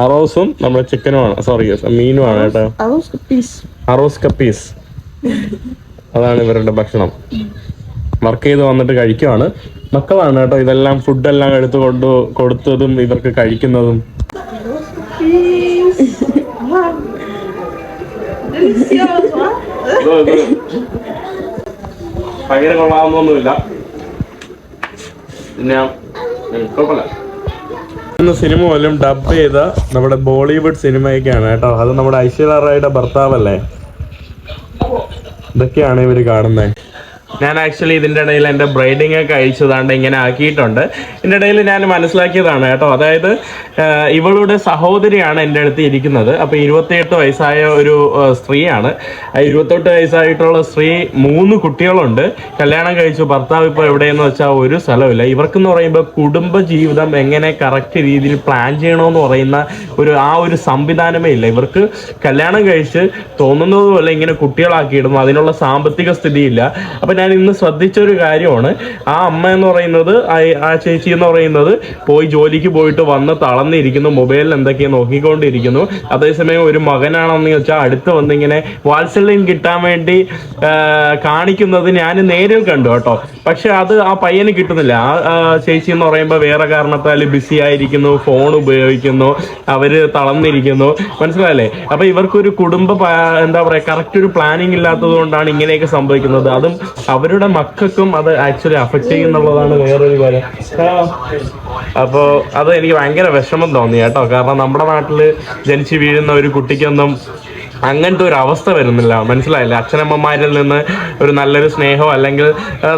അറോസും നമ്മുടെ ചിക്കനുമാണ്, സോറി മീനുമാണ് കേട്ടോ. അറോസ് കപ്പീസ്, അതാണ് ഇവരുടെ ഭക്ഷണം. വർക്ക് ചെയ്ത് വന്നിട്ട് കഴിക്കുവാണ്. മക്കളാണ് കേട്ടോ ഇതെല്ലാം, ഫുഡെല്ലാം എടുത്ത് കൊടുത്തതും ഇവർക്ക് കഴിക്കുന്നതും. ഭയങ്കര കൊള്ളാവുന്നൊന്നുമില്ല. പിന്നെ സിനിമ പോലും ഡബ് ചെയ്ത നമ്മുടെ ബോളിവുഡ് സിനിമയൊക്കെയാണ് കേട്ടോ. അത് നമ്മുടെ ഐശ്വര്യ റായിയുടെ ഭർത്താവല്ലേ. ഇതൊക്കെയാണ് ഇവര് കാണുന്നത്. ഞാൻ ആക്ച്വലി ഇതിൻ്റെ ഇടയിൽ എൻ്റെ ബ്രൈഡിങ് ഒക്കെ അയച്ചതാണ്ട് ഇങ്ങനെ ആക്കിയിട്ടുണ്ട്. ഇതിൻ്റെ ഇടയിൽ ഞാൻ മനസ്സിലാക്കിയതാണ് കേട്ടോ. അതായത് ഇവളുടെ സഹോദരിയാണ് എൻ്റെ അടുത്ത് ഇരിക്കുന്നത്. അപ്പോൾ 28 വയസ്സായ ഒരു സ്ത്രീയാണ്. 28 വയസ്സായിട്ടുള്ള സ്ത്രീ 3 കുട്ടികളുണ്ട്. കല്യാണം കഴിച്ചു. ഭർത്താവ് ഇപ്പോൾ എവിടെയെന്ന് വെച്ചാൽ ഒരു സ്ഥലമില്ല. ഇവർക്കെന്ന് പറയുമ്പോൾ കുടുംബ ജീവിതം എങ്ങനെ കറക്റ്റ് രീതിയിൽ പ്ലാൻ ചെയ്യണമെന്ന് പറയുന്ന ഒരു സംവിധാനമേ ഇല്ല. ഇവർക്ക് കല്യാണം കഴിച്ച് തോന്നുന്നത് പോലെ ഇങ്ങനെ കുട്ടികളാക്കിയിടുന്നു. അതിനുള്ള സാമ്പത്തിക സ്ഥിതിയില്ല. അപ്പം ഞാൻ ഇന്ന് ശ്രദ്ധിച്ചൊരു കാര്യമാണ്, ആ അമ്മ എന്ന് പറയുന്നത്, ആ ചേച്ചി എന്ന് പറയുന്നത് പോയി ജോലിക്ക് പോയിട്ട് വന്ന് തളർന്നിരിക്കുന്നു, മൊബൈലിൽ എന്തൊക്കെയോ നോക്കിക്കൊണ്ടിരിക്കുന്നു. അതേസമയം ഒരു മകനാണെന്ന് വെച്ചാൽ അടുത്ത് വന്നിങ്ങനെ വാത്സല്യം കിട്ടാൻ വേണ്ടി കാണിക്കുന്നത് ഞാൻ നേരിൽ കണ്ടു കേട്ടോ. പക്ഷെ അത് ആ പയ്യന് കിട്ടുന്നില്ല. ആ ചേച്ചി എന്ന് പറയുമ്പോൾ വേറെ കാരണത്താൽ ബിസി ആയിരിക്കുന്നു, ഫോൺ ഉപയോഗിക്കുന്നു, അവര് തളർന്നിരിക്കുന്നു. മനസ്സിലായല്ലേ? അപ്പൊ ഇവർക്കൊരു എന്താ പറയാ, കറക്റ്റ് ഒരു പ്ലാനിങ് ഇല്ലാത്തത് കൊണ്ടാണ് ഇങ്ങനെയൊക്കെ സംഭവിക്കുന്നത്. അതും അവരുടെ മക്കൾക്കും അത് ആക്ച്വലി അഫക്റ്റ് ചെയ്യുന്നുള്ളതാണ് വേറൊരു കാര്യം. അപ്പോൾ അത് എനിക്ക് ഭയങ്കര വിഷമം തോന്നി കേട്ടോ. കാരണം നമ്മുടെ നാട്ടിൽ ജനിച്ചു വീഴുന്ന ഒരു കുട്ടിക്കൊന്നും അങ്ങനത്തെ ഒരു അവസ്ഥ വരുന്നില്ല. മനസ്സിലായില്ലേ? അച്ഛനമ്മമാരിൽ നിന്ന് ഒരു നല്ലൊരു സ്നേഹം, അല്ലെങ്കിൽ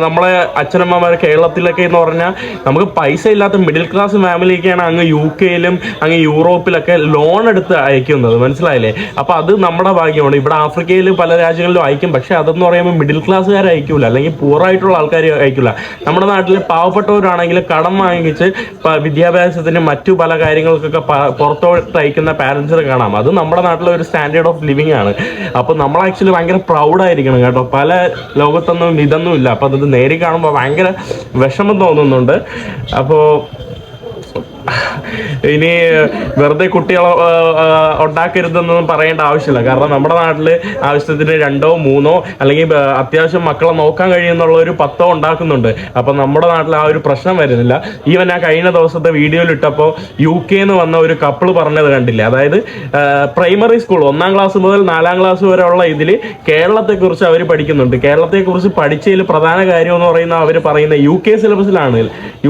നമ്മളെ അച്ഛനമ്മമാർ കേരളത്തിലൊക്കെ എന്ന് പറഞ്ഞാൽ നമുക്ക് പൈസ ഇല്ലാത്ത മിഡിൽ ക്ലാസ് ഫാമിലിയൊക്കെയാണ് അങ്ങ് UK-യിലും അങ്ങ് യൂറോപ്പിലൊക്കെ ലോൺ എടുത്ത് അയക്കുന്നത്. മനസ്സിലായില്ലേ? അപ്പോൾ അത് നമ്മുടെ ഭാഗ്യമാണ്. ഇവിടെ ആഫ്രിക്കയിൽ പല രാജ്യങ്ങളിലും അയക്കും. പക്ഷെ അതെന്ന് പറയുമ്പോൾ മിഡിൽ ക്ലാസ്സുകാർ അയക്കില്ല, അല്ലെങ്കിൽ പൂറായിട്ടുള്ള ആൾക്കാർ അയക്കില്ല. നമ്മുടെ നാട്ടിൽ പാവപ്പെട്ടവരാണെങ്കിൽ കടം വാങ്ങിച്ച് വിദ്യാഭ്യാസത്തിന് മറ്റു പല കാര്യങ്ങൾക്കൊക്കെ പുറത്തോട്ട് അയക്കുന്ന പാരൻസിനെ കാണാം. അത് നമ്മുടെ നാട്ടിലെ ഒരു സ്റ്റാൻഡേർഡ് ഓഫ് ലിവിങ് ആണ്. അപ്പോൾ നമ്മൾ ആക്ച്വലി ഭയങ്കര പ്രൗഡായിരിക്കണം കേട്ടോ. പല ലോകത്തൊന്നും ഇതൊന്നും ഇല്ല. അപ്പോൾ അത് നേരി കാണുമ്പോൾ ഭയങ്കര വിഷമം തോന്നുന്നുണ്ട്. അപ്പോൾ ഇനി വെറുതെ കുട്ടികളെ ഉണ്ടാക്കരുതെന്നൊന്നും പറയേണ്ട ആവശ്യമില്ല. കാരണം നമ്മുടെ നാട്ടില് ആവശ്യത്തിന് 2 3 അല്ലെങ്കിൽ അത്യാവശ്യം മക്കളെ നോക്കാൻ കഴിയുന്നുള്ള ഒരു 10 ഉണ്ടാക്കുന്നുണ്ട്. അപ്പൊ നമ്മുടെ നാട്ടിൽ ആ ഒരു പ്രശ്നം വരുന്നില്ല. ഈവൻ ആ കഴിഞ്ഞ ദിവസത്തെ വീഡിയോയിൽ ഇട്ടപ്പോൾ UK വന്ന ഒരു കപ്പിള് പറഞ്ഞത് കണ്ടില്ലേ? അതായത് പ്രൈമറി സ്കൂൾ 1ാം ക്ലാസ് മുതൽ 4ാം ക്ലാസ് വരെ ഉള്ള ഇതിൽ കേരളത്തെക്കുറിച്ച് അവർ പഠിക്കുന്നുണ്ട്. കേരളത്തെക്കുറിച്ച് പഠിച്ചതിൽ പ്രധാന കാര്യം എന്ന് പറയുന്ന അവർ പറയുന്ന UK സിലബസിലാണ്.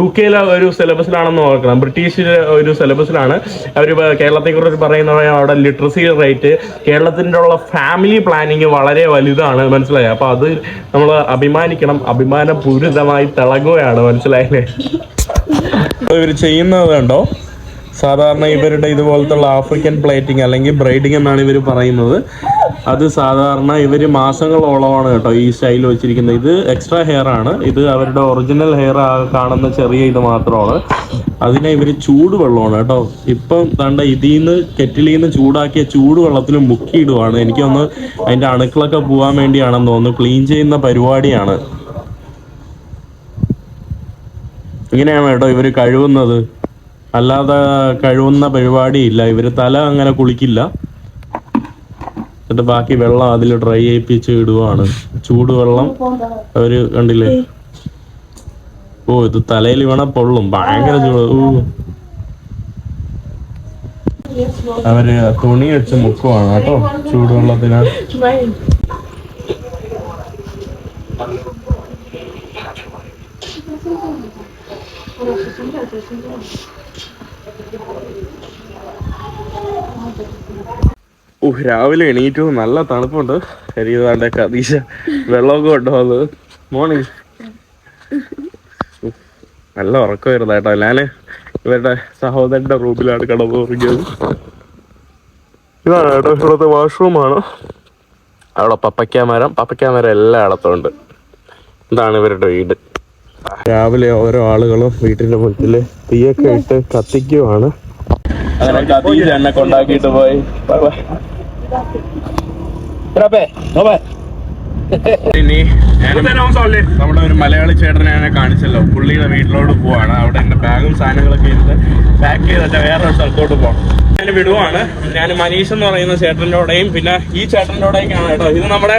UK ഒരു സിലബസിലാണെന്ന് ഓർക്കണം. ബ്രിട്ടീഷ് ഒരു സിലബസിലാണ് അവർ കേരളത്തെക്കുറിച്ച് പറയുന്നത്. അവിടെ ലിറ്ററസി റേറ്റ്, കേരളത്തിൻ്റെ ഉള്ള ഫാമിലി പ്ലാനിങ് വളരെ വലുതാണ്. മനസ്സിലായി? അപ്പൊ അത് നമ്മൾ അഭിമാനിക്കണം. അഭിമാനപൂരിതമായി തിളങ്ങുകയാണ്. മനസ്സിലായില്ലേ? ഇവർ ചെയ്യുന്നത് കണ്ടോ? സാധാരണ ഇവരുടെ ഇതുപോലത്തുള്ള ആഫ്രിക്കൻ പ്ലേറ്റിംഗ് അല്ലെങ്കിൽ ബ്രൈഡിങ് എന്നാണ് ഇവർ പറയുന്നത്. അത് സാധാരണ ഇവർ മാസങ്ങളോളമാണ് കേട്ടോ ഈ സ്റ്റൈൽ വെച്ചിരിക്കുന്നത്. ഇത് എക്സ്ട്രാ ഹെയർ ആണ്. ഇത് അവരുടെ ഒറിജിനൽ ഹെയർ കാണുന്ന ചെറിയ ഇത് മാത്രമാണ്. അതിനെ ഇവർ ചൂടുവെള്ളമാണ് കേട്ടോ. ഇപ്പം തണ്ട ഇതിന്ന് കെറ്റിലിൽ നിന്ന് ചൂടാക്കിയ ചൂടുവെള്ളത്തിൽ മുക്കിയിടുവാണ്. എനിക്കൊന്ന് അതിൻ്റെ അണുക്കളൊക്കെ പോകാൻ വേണ്ടിയാണെന്ന് തോന്നുന്നു. ക്ലീൻ ചെയ്യുന്ന പരിപാടിയാണ്. ഇങ്ങനെയാണ് കേട്ടോ ഇവർ കഴുകുന്നത്. അല്ലാതെ കഴുകുന്ന പരിപാടിയില്ല. ഇവർ തല അങ്ങനെ കുളിക്കില്ല. എന്നിട്ട് ബാക്കി വെള്ളം അതിൽ ഡ്രൈ ചെയ്യിപ്പിച്ച് ഇടുവാണ്. ചൂടുവെള്ളം അവര് കണ്ടില്ലേ? ഓ, ഇത് തലയിൽ വീണ പൊള്ളും. ഭയങ്കര ചൂട്. അവര് തുണി വെച്ച് മുക്കുവാണ് കേട്ടോ ചൂടുവെള്ളത്തിന്. രാവിലെ എണീറ്റു. നല്ല തണുപ്പുണ്ട്. ശരീരതാണ്ട് കതീശ വെള്ളമൊക്കെ കൊണ്ടുപോകുന്നത്. മോർണിംഗ് നല്ല ഉറക്കമായിരുന്നു കേട്ടോ. ഞാന് ഇവരുടെ സഹോദരന്റെ റൂമിലാണ് കിടന്നുറങ്ങിയത്. ഇതാണ് കേട്ടോ ഇവിടുത്തെ വാഷ്റൂമാണ്. അവിടെ പപ്പയ്ക്ക മരം എല്ലായിടത്തും ഉണ്ട്. ഇതാണ് ഇവരുടെ വീട്. രാവിലെ ഓരോ ആളുകളും വീട്ടിന്റെ മുറ്റില് തീയൊക്കെ ഇട്ട് കത്തിക്കുവാണ്. അങ്ങനെ കതീശ എന്നെ കൊണ്ടാക്കിയിട്ട് പോയി. ഇനി നമ്മുടെ ഒരു മലയാളി ചേട്ടനെ ഞാൻ കാണിച്ചല്ലോ. പുള്ളിയുടെ വീട്ടിലോട്ട് പോവാണ്. അവിടെ എന്റെ ബാഗും സാധനങ്ങളൊക്കെ ഇരുന്ന് പാക്ക് ചെയ്തിട്ട് വേറൊരു സ്ഥലത്തോട്ട് പോകണം. ഞാൻ വിടുവാണ്. ഞാൻ മനീഷ് എന്ന് പറയുന്ന ചേട്ടൻ്റെ കൂടെയും പിന്നെ ഈ ചേട്ടൻ്റെ കൂടെയൊക്കെയാണ് കേട്ടോ. ഇത് നമ്മുടെ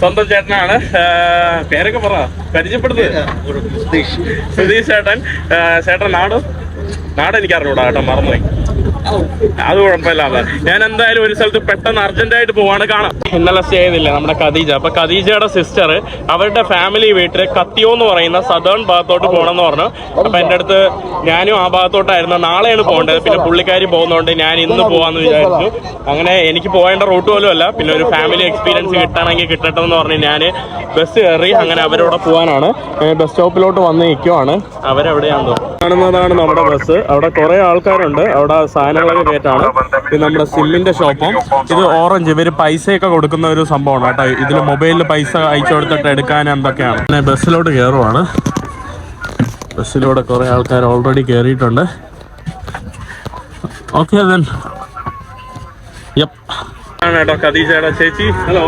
സ്വന്തം ചേട്ടനാണ്. പേരൊക്കെ പറ, പരിചയപ്പെടുന്നത്. സുധീഷ് ചേട്ടൻ. ചേട്ടൻ നാട് എനിക്ക് അറിഞ്ഞൂടാ കേട്ടോ, മറന്നുപോയി. അത് കുഴപ്പമില്ലാതെ ഞാൻ എന്തായാലും ഒരു സ്ഥലത്ത് പെട്ടെന്ന് അർജന്റായിട്ട് പോവാണ്. കാണാം. ഇന്നലെ സ്റ്റേ ചെയ്തില്ല നമ്മുടെ ഖദീജ. അപ്പൊ ഖദീജയുടെ സിസ്റ്റർ അവരുടെ ഫാമിലി വീട്ടിൽ കത്തിയോ എന്ന് പറയുന്ന സദേൺ ഭാഗത്തോട്ട് പോകണമെന്ന് പറഞ്ഞു. അപ്പൊ എൻ്റെ അടുത്ത് ഞാനും ആ ഭാഗത്തോട്ടായിരുന്നു. നാളെയാണ് പോകേണ്ടത്. പിന്നെ പുള്ളിക്കാരി പോകുന്നതുകൊണ്ട് ഞാൻ ഇന്ന് പോവാന്ന് വിചാരിച്ചു. അങ്ങനെ എനിക്ക് പോകേണ്ട റൂട്ട് പോലും അല്ല. പിന്നെ ഒരു ഫാമിലി എക്സ്പീരിയൻസ് കിട്ടണമെങ്കിൽ കിട്ടട്ടെ എന്ന് പറഞ്ഞ് ഞാൻ ബസ് കയറി അങ്ങനെ അവരോട് പോകാനാണ്. ബസ് സ്റ്റോപ്പിലോട്ട് വന്ന് നിൽക്കുവാണ്. അവരെവിടെയാണെന്നോ കാണുന്നതാണ് നമ്മുടെ ബസ്. അവിടെ കുറെ ആൾക്കാരുണ്ട്. അവിടെ സാധനങ്ങളൊക്കെ കയറ്റാണ്. ഇത് നമ്മുടെ സിമ്മിന്റെ ഷോപ്പും. ഇത് ഓറഞ്ച്. ഇവര് പൈസയൊക്കെ കൊടുക്കുന്ന ഒരു സംഭവമാണ് കേട്ടോ. ഇതിൽ മൊബൈലിൽ പൈസ അയച്ചു കൊടുത്തിട്ട് എടുക്കാൻ എന്തൊക്കെയാണ്. പിന്നെ ബസ്സിലോട്ട് കയറുവാണ്. ബസ്സിലൂടെ കുറെ ആൾക്കാർ ഓൾറെഡി കയറിയിട്ടുണ്ട്. Okay then. യപ്പ് ആണ് കേട്ടോ ഖദീജയുടെ ചേച്ചി. ഹലോ.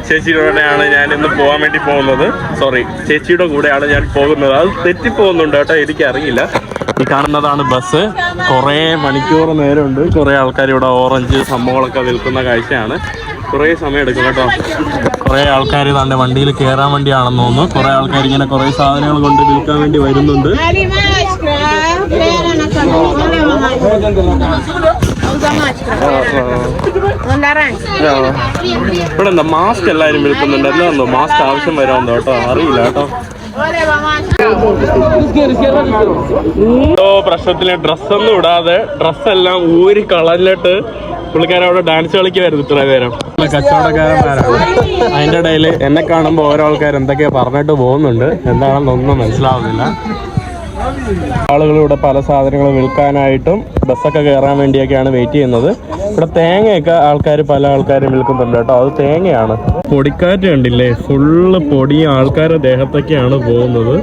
ചേച്ചിയോടെയാണ് ഞാൻ ഇന്ന് പോകാൻ വേണ്ടി പോകുന്നത്. സോറി, ചേച്ചിയുടെ കൂടെയാണ് ഞാൻ പോകുന്നത്. അത് തെറ്റിപ്പോകുന്നുണ്ട് കേട്ടോ, എനിക്കറിയില്ല. ഈ കാണുന്നതാണ് ബസ്. കുറേ മണിക്കൂർ നേരമുണ്ട്. കുറേ ആൾക്കാർ ഇവിടെ ഓറഞ്ച് സംഭവങ്ങളൊക്കെ വിൽക്കുന്ന കാഴ്ചയാണ്. കുറേ സമയം എടുക്കും കേട്ടോ. കുറേ ആൾക്കാർ തൻ്റെ വണ്ടിയിൽ കയറാൻ വേണ്ടിയാണെന്ന് തോന്നുന്നു. കുറേ ആൾക്കാർ ഇങ്ങനെ കുറേ സാധനങ്ങൾ കൊണ്ട് വിൽക്കാൻ വേണ്ടി വരുന്നുണ്ട്. ഇവിടെ എന്താ മാസ്ക് എല്ലാവരും വിൽക്കുന്നുണ്ട്. എന്താണെന്നോ മാസ്ക് ആവശ്യം വരാമെന്നോ കേട്ടോ, അറിയില്ല കേട്ടോ. പ്രശ്നത്തില് ഡ്രസ്സൊന്നും ഇടാതെ ഡ്രസ്സെല്ലാം ഊരി കളഞ്ഞിട്ട് പുള്ളിക്കാരവിടെ ഡാൻസ് കളിക്കുമായിരുന്നു ഇത്ര നേരം. കച്ചവടക്കാരന്മാരാണ്. അതിൻ്റെ ഇടയിൽ എന്നെ കാണുമ്പോൾ ഓരോ ആൾക്കാർ എന്തൊക്കെയാ പറഞ്ഞിട്ട് പോകുന്നുണ്ട്. എന്താണെന്നൊന്നും മനസ്സിലാവുന്നില്ല. ആളുകൾ ഇവിടെ പല സാധനങ്ങൾ വിൽക്കാനായിട്ടും ബസ്സൊക്കെ കയറാൻ വേണ്ടിയൊക്കെയാണ് വെയിറ്റ് ചെയ്യുന്നത്. ഇവിടെ തേങ്ങയൊക്കെ പല ആൾക്കാരും വിൽക്കുന്നുണ്ട് കേട്ടോ. അത് തേങ്ങയാണ്. പൊടിക്കാറ്റ് കണ്ടില്ലേ? ഫുള്ള് പൊടിയും ആൾക്കാരുടെ ദേഹത്തൊക്കെയാണ് പോകുന്നത്.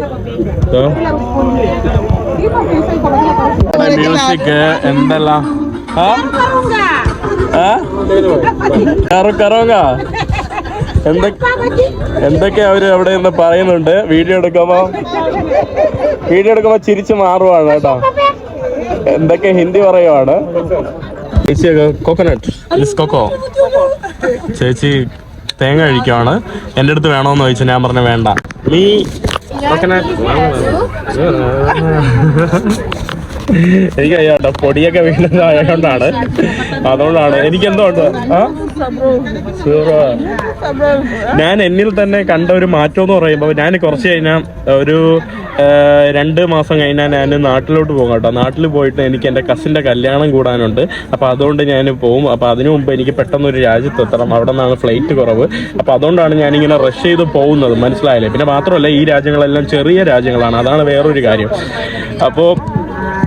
മ്യൂസിക് എന്തെല്ലാം കറോങ്ക എന്തൊക്കെ അവര് അവിടെ നിന്ന് പറയുന്നുണ്ട്. വീഡിയോ എടുക്കുമ്പോ ചിരിച്ചു മാറുവാണ് കേട്ടോ. എന്തൊക്കെ ഹിന്ദി പറയുവാണ്. ചേച്ചി കോക്കനട്ട് കൊക്കോ ചേച്ചി തേങ്ങ കഴിക്കുവാണ്. എൻ്റെ അടുത്ത് വേണോന്ന് ചോദിച്ചു. ഞാൻ പറഞ്ഞു വേണ്ട. നീ കോക്കനട്ട് എനിക്ക് അറിയാട്ടോ, പൊടിയൊക്കെ വീണതായതുകൊണ്ടാണ്. അതുകൊണ്ടാണ് എനിക്ക് എന്തോ ഉണ്ട്. ഞാൻ എന്നിൽ തന്നെ കണ്ട ഒരു മാറ്റം എന്ന് പറയുമ്പോൾ, ഞാൻ കുറച്ച് കഴിഞ്ഞാൽ ഒരു 2 മാസം കഴിഞ്ഞാൽ ഞാൻ നാട്ടിലോട്ട് പോകും കേട്ടോ. നാട്ടിൽ പോയിട്ട് എനിക്ക് എൻ്റെ കസിൻ്റെ കല്യാണം കൂടാനുണ്ട്. അപ്പോൾ അതുകൊണ്ട് ഞാൻ പോകും. അപ്പോൾ അതിനു മുമ്പ് എനിക്ക് പെട്ടെന്ന് ഒരു രാജ്യത്ത് എത്തണം. അവിടെ നിന്നാണ് ഫ്ലൈറ്റ് കുറവ്. അപ്പോൾ അതുകൊണ്ടാണ് ഞാനിങ്ങനെ റഷ് ചെയ്ത് പോകുന്നത്. മനസ്സിലായില്ലേ? പിന്നെ മാത്രമല്ല ഈ രാജ്യങ്ങളെല്ലാം ചെറിയ രാജ്യങ്ങളാണ്. അതാണ് വേറൊരു കാര്യം. അപ്പോൾ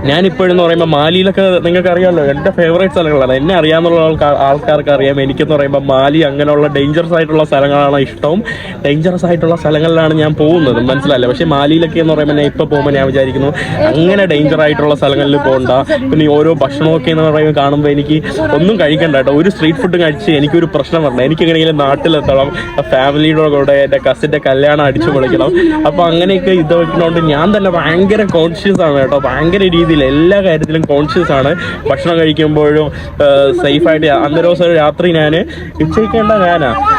ഞാനിപ്പോഴെന്ന് പറയുമ്പോൾ മാലിയിലൊക്കെ നിങ്ങൾക്ക് അറിയാമല്ലോ, എൻ്റെ ഫേവറേറ്റ് സ്ഥലങ്ങളാണ്. എന്നെ അറിയാമെന്നുള്ള ആൾക്കാർക്ക് അറിയാം. എനിക്കെന്ന് പറയുമ്പോൾ മാലി അങ്ങനെയുള്ള ഡേഞ്ചറസ് ആയിട്ടുള്ള സ്ഥലങ്ങളാണ് ഇഷ്ടവും. ഡേഞ്ചറസ് ആയിട്ടുള്ള സ്ഥലങ്ങളിലാണ് ഞാൻ പോകുന്നത്. മനസ്സിലായില്ലേ? പക്ഷേ മാലിയിലൊക്കെ എന്ന് പറയുമ്പോൾ ഞാൻ ഇപ്പോൾ പോകുമ്പോൾ ഞാൻ വിചാരിക്കുന്നു അങ്ങനെ ഡേഞ്ചർ ആയിട്ടുള്ള സ്ഥലങ്ങളിൽ പോകണ്ട. പിന്നെ ഈ ഓരോ ഭക്ഷണമൊക്കെ എന്ന് പറയുമ്പോൾ കാണുമ്പോൾ എനിക്ക് ഒന്നും കഴിക്കണ്ട കേട്ടോ. ഒരു സ്ട്രീറ്റ് ഫുഡ് കഴിച്ച് എനിക്കൊരു പ്രശ്നം വരണം. എനിക്ക് എങ്ങനെയെങ്കിലും നാട്ടിലെത്തണം, ഫാമിലിയുടെ കൂടെ എൻ്റെ കസിൻ്റെ കല്യാണം അടിച്ചു പൊളിക്കണം. അപ്പോൾ അങ്ങനെയൊക്കെ ഇത് വെക്കുന്നതുകൊണ്ട് ഞാൻ തന്നെ ഭയങ്കര കോൺഷ്യസ് ആണ് കേട്ടോ. ഭയങ്കര രീതിയിൽ എല്ലാ കാര്യത്തിലും കോൺഷ്യസ് ആണ്. ഭക്ഷണം കഴിക്കുമ്പോഴും സേഫായിട്ട്. അന്നൊരു ദിവസം രാത്രി ഞാൻ ഹിച്ചയിക്കേണ്ട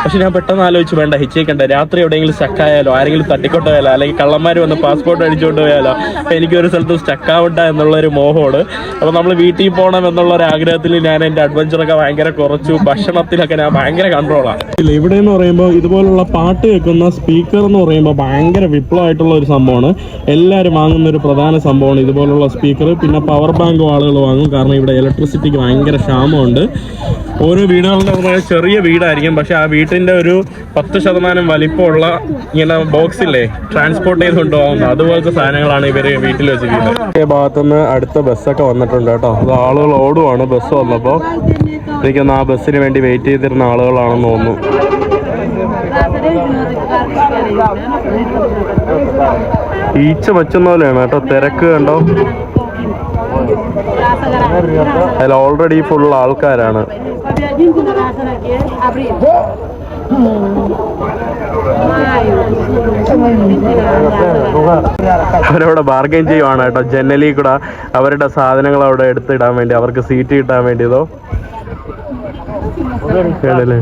പക്ഷെ ഞാൻ പെട്ടെന്ന് ആലോചിച്ച് വേണ്ട, ഹിച്ചയിക്കേണ്ട. രാത്രി എവിടെയെങ്കിലും സ്റ്റക്കായാലോ, ആരെങ്കിലും തട്ടിക്കൊണ്ടു പോയാലോ, അല്ലെങ്കിൽ കള്ളന്മാർ വന്ന് പാസ്പോർട്ട് അടിച്ചുകൊണ്ട് പോയാലോ, അപ്പോൾ എനിക്കൊരു സ്ഥലത്ത് സ്റ്റക്കാവണ്ട എന്നുള്ളൊരു മോഹമാണ്. അപ്പോൾ നമ്മൾ വീട്ടിൽ പോകണം എന്നുള്ളൊരു ആഗ്രഹത്തിൽ ഞാൻ എൻ്റെ അഡ്വഞ്ചറൊക്കെ ഭയങ്കര കുറച്ചു. ഭക്ഷണത്തിലൊക്കെ ഞാൻ ഭയങ്കര കൺട്രോളാണ്. ഇല്ല, ഇവിടെ എന്ന് പറയുമ്പോൾ ഇതുപോലുള്ള പാട്ട് കേൾക്കുന്ന സ്പീക്കർ എന്ന് പറയുമ്പോൾ ഭയങ്കര വിപ്ലവമായിട്ടുള്ള ഒരു സംഭവമാണ്. എല്ലാവരും വാങ്ങുന്ന ഒരു പ്രധാന സംഭവമാണ് ഇതുപോലുള്ള സ്പീക്കർ. പിന്നെ പവർ ബാങ്കും ആളുകൾ വാങ്ങും. കാരണം ഇവിടെ ഇലക്ട്രിസിറ്റിക്ക് ഭയങ്കര ക്ഷാമമുണ്ട്. ഓരോ വീടുകളുടെ ചെറിയ വീടായിരിക്കും, പക്ഷെ ആ വീട്ടിൻ്റെ ഒരു 10% വലിപ്പമുള്ള ഇങ്ങനെ ബോക്സില്ലേ ട്രാൻസ്പോർട്ട് ചെയ്ത് കൊണ്ടുപോകുന്ന അതുപോലത്തെ സാധനങ്ങളാണ് ഇവർ വീട്ടിൽ വെച്ചിരിക്കുന്നത്. ഈ ഭാഗത്തുനിന്ന് അടുത്ത ബസ്സൊക്കെ വന്നിട്ടുണ്ട് കേട്ടോ. അത് ആളുകൾ ഓടുവാണ്. ബസ് വന്നപ്പോൾ എനിക്കൊന്ന് ആ ബസ്സിന് വേണ്ടി വെയിറ്റ് ചെയ്തിരുന്ന ആളുകളാണെന്ന് തോന്നുന്നു. ഈച്ച വെച്ചെന്ന പോലെയാണ് കേട്ടോ. തിരക്ക് കണ്ടോ? അതിൽ ഓൾറെഡി ഫുൾ ആൾക്കാരാണ്. അവരവിടെ ബാർഗൈൻ ചെയ്യുവാണ് കേട്ടോ. ജനലിൽ കൂടെ അവരുടെ സാധനങ്ങൾ അവിടെ എടുത്തിടാൻ വേണ്ടി, അവർക്ക് സീറ്റ് കിട്ടാൻ വേണ്ടിയതോ കേടല്ലേ.